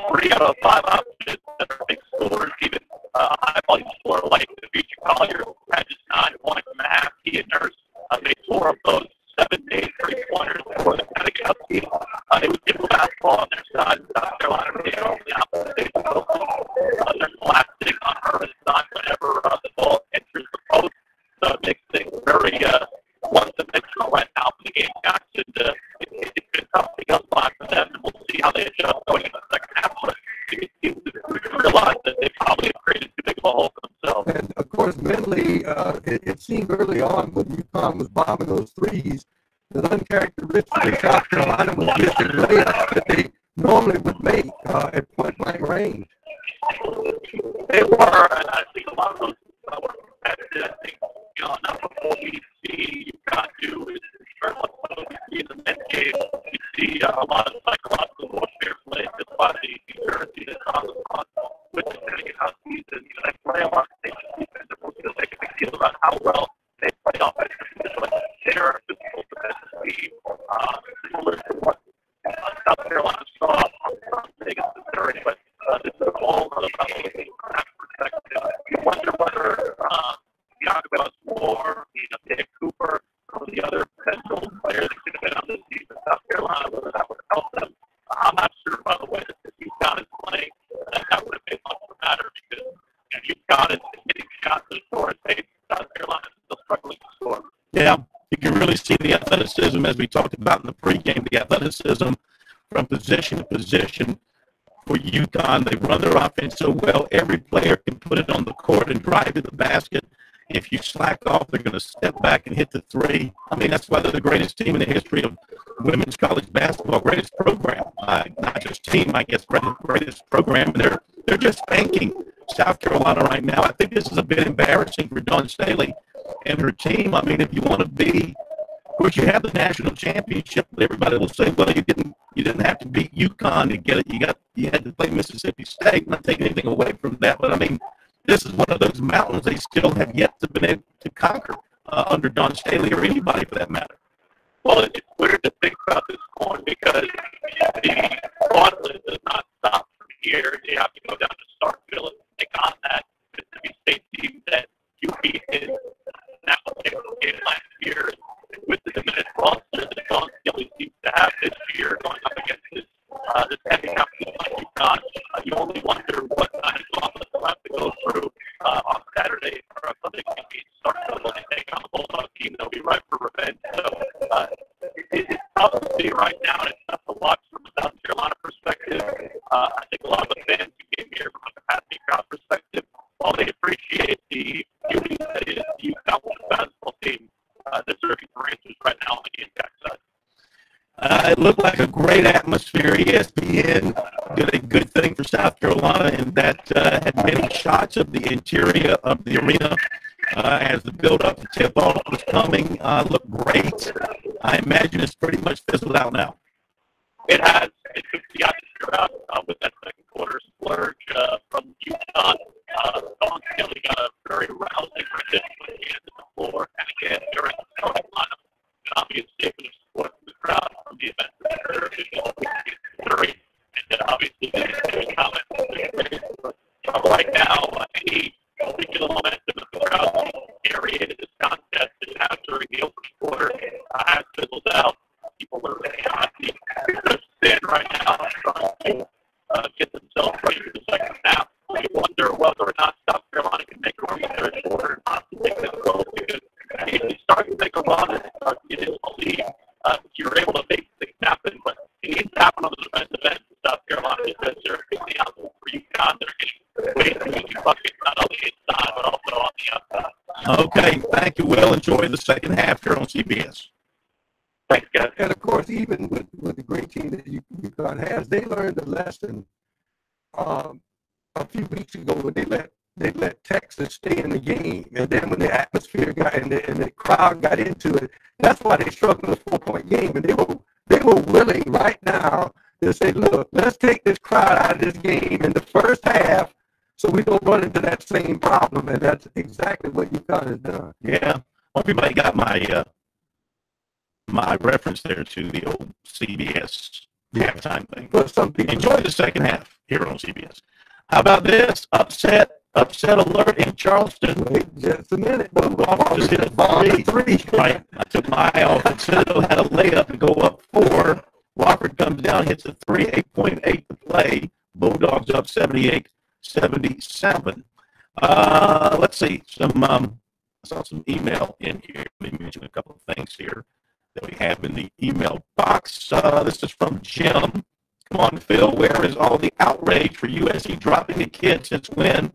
3 out of 5 options that are big scores, even a high-volume scorer like Demetri Collier had just 9 points from a half. He and Nurse made 4 of those 7-8 3-pointers for the Connecticut team. They would give the basketball on their side. South Carolina really on the opposite. There's elastic on her side whenever the ball enters the post. Makes things very one-dimensional right now for the Gamecocks. It's been tough to get by for them, and we'll see how they adjust going into the second half. But it seems to realize that they probably have created too big of a hole for themselves. And, of course, mentally, it seemed early on when UConn was bombing those threes that uncharacteristically South Carolina was missing layups that they normally would make at point-blank range. They were, and I think a lot of those were competitive. I think, you know, enough of what we see UConn do is what we see in the men's game. You see a lot of psychological warfare played just by the New Jersey that's on the front with the Connecticut Huskies, and you know, they play a lot of defense. We'll make a big deal about how well they play offensively. They're a physical defensive team, similar to what South Carolina saw on against Missouri, but this is all about from that perspective. You wonder whether Bianca Moore, Dave Cooper, some of the other potential players that could have been on this team in South Carolina, whether that would help them. I'm not sure, by the way, that if UConn is playing, that would have made much of a matter because UConn is getting shots to score at pace. South Carolina is still struggling to score. Yeah, you can really see the athleticism, as we talked about in the pregame, the athleticism from position to position for UConn. They run their offense so well. Every player can put it on the court and drive to the basket. If you slack off, they're going to step back and hit the three. I mean, that's why they're the greatest team in the history of women's college basketball, greatest program. Not just team, I guess, greatest program. And they're just spanking South Carolina right now. I think this is a bit embarrassing for Dawn Staley and her team. I mean, if you want to be, of course, you have the national championship. Everybody will say, well, you didn't have to beat UConn to get it. You had to play Mississippi State. Not taking anything away from that, but I mean, this is one of those mountains they still have yet to be able to conquer under Dawn Staley or anybody for that matter. Well, it's weird to think about this point because the gauntlet does not stop from here. You have to go down to Starkville and take on that Mississippi State team that you beat in the national championship game last year. And with the diminished roster that Dawn Staley seems to have this year going up against this heavy competition like UConn, you only wonder what kind of gauntlet they'll have to go through on Saturday or Sunday when they Starkville when they take on the Bulldog team. They'll be right for revenge. So it's tough to see right now, and it's tough to watch from a South Carolina perspective. I think a lot of the fans who came here from a capacity crowd perspective, while they appreciate the beauty that is the UConn women's basketball team, they're searching for answers right now on the Gamecock side. It looked like a great atmosphere. ESPN did a good thing for South Carolina in that had many shots of the interior of the arena as the build-up to tip-off was coming. Looked great. I imagine it's pretty much fizzled out now. It has. It took the atmosphere out with that second quarter splurge from UConn. Dawn Staley got a very rousing rendition when he ended the floor. And again, during the starting lineup, an obvious statement of support from the crowd from the event. obviously there's comments. Right now, any particular momentum in the crowd aerated this contest that happened during the opening quarter has fizzled out. People are really happy. They're stand right now trying to get themselves ready for the second half. I wonder whether or not South Carolina can make a run in the third quarter and possibly take this goal, because if they start to make a run and start to get into the lead, you're able to make things happen. But it needs to happen on the defensive end for South Carolina, because they're really out there for UConn. They're getting way too many buckets, not only inside, but also on the outside. Okay, thank you, Will. Enjoy the second half here on CBS. Thanks, guys. And of course, even with the great team that UConn has, they learned a lesson a few weeks ago when they let Texas stay in the game, and then when the atmosphere got and the crowd got into it, that's why they struggled in a 4-point game, and they were willing right now to say, look, let's take this crowd out of this game in the first half, so we don't run into that same problem, and that's exactly what UConn has done. Yeah, well, everybody got my my reference there to the old CBS halftime thing. But some people enjoy the second half here on CBS. How about this? Upset alert in Charleston. Wait just a minute. Just hit a three. Right. I took my eye off. Citadel had a layup to go up 4. Wofford comes down, hits a 3, 8.8 to play. Bulldogs up 78-77. Let's see. I saw some email in here. Let me mention a couple of things here that we have in the email box. This is from Jim. Come on, Phil, where is all the outrage for USC dropping a kid since when?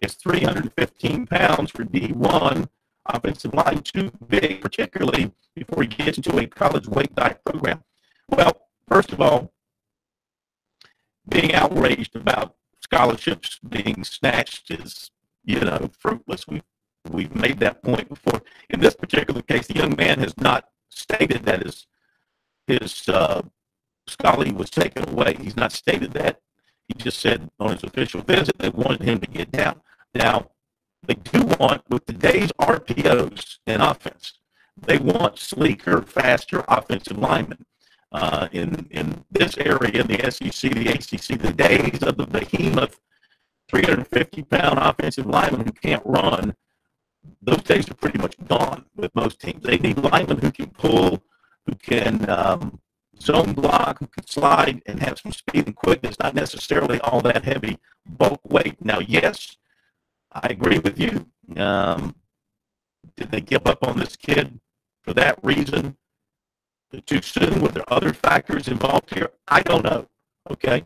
It's 315 pounds for D1. Offensive line too big, particularly before he gets into a college weight diet program. Well, first of all, being outraged about scholarships being snatched is, fruitless. We've made that point before. In this particular case, the young man has not stated that his scholarly was taken away. He's not stated that. He just said on his official visit they wanted him to get down. Now, they do want, with today's RPOs in offense, they want sleeker, faster offensive linemen. In this area, in the SEC, the ACC, the days of the behemoth 350-pound offensive linemen who can't run, those days are pretty much gone with most teams. They need linemen who can pull, who can zone block, who can slide and have some speed and quickness, not necessarily all that heavy bulk weight. Now, yes, I agree with you. Did they give up on this kid for that reason too soon? Were there other factors involved here? I don't know, okay?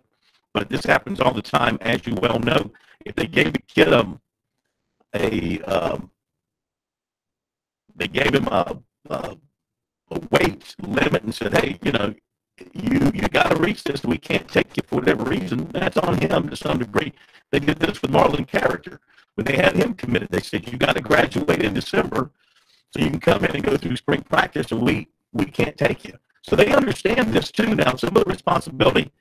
But this happens all the time, as you well know. If they gave a kid a weight limit and said, hey, you got to reach this. We can't take you for whatever reason. That's on him to some degree. They did this with Marlon Character. When they had him committed, they said, you got to graduate in December so you can come in and go through spring practice, and we can't take you. So they understand this too now. Some of the responsibility,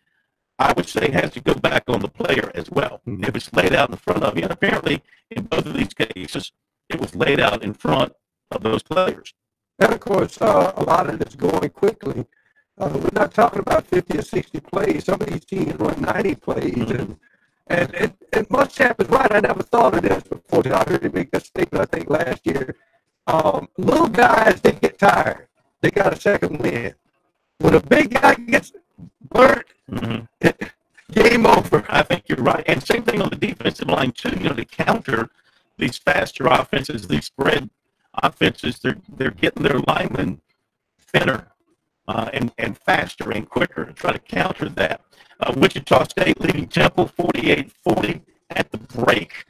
I would say, has to go back on the player as well. If it's laid out in front of you, and apparently in both of these cases, it was laid out in front of those players. And of course, a lot of it's going quickly. We're not talking about 50 or 60 plays. Some of these teams run 90 plays. And Muschamp is right. I never thought of this before. I heard him make that statement, I think, last year. Little guys, they get tired. They got a second win. When a big guy gets burnt, game over. I think you're right. And same thing on the defensive line, too. To counter these faster offenses, these spread offenses, they're getting their linemen thinner and faster and quicker to try to counter that. Wichita State leading Temple 48-40 at the break.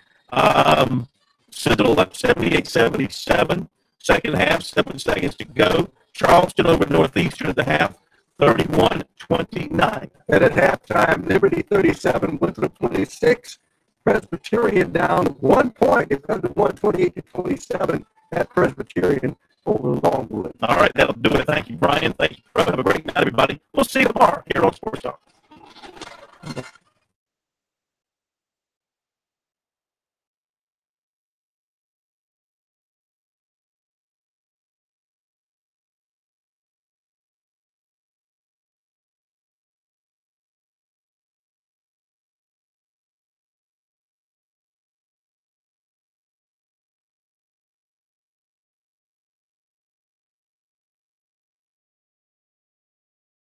Citadel up 78-77. Second half, 7 seconds to go. Charleston over Northeastern at the half, 31-29. And at halftime, Liberty 37, Winthrop 26. Presbyterian down 1 point. It's under 128-27 at Presbyterian over Longwood. All right, that'll do it. Thank you, Brian. Thank you, Pro. Have a great night, everybody. We'll see you tomorrow here on Sports Talk.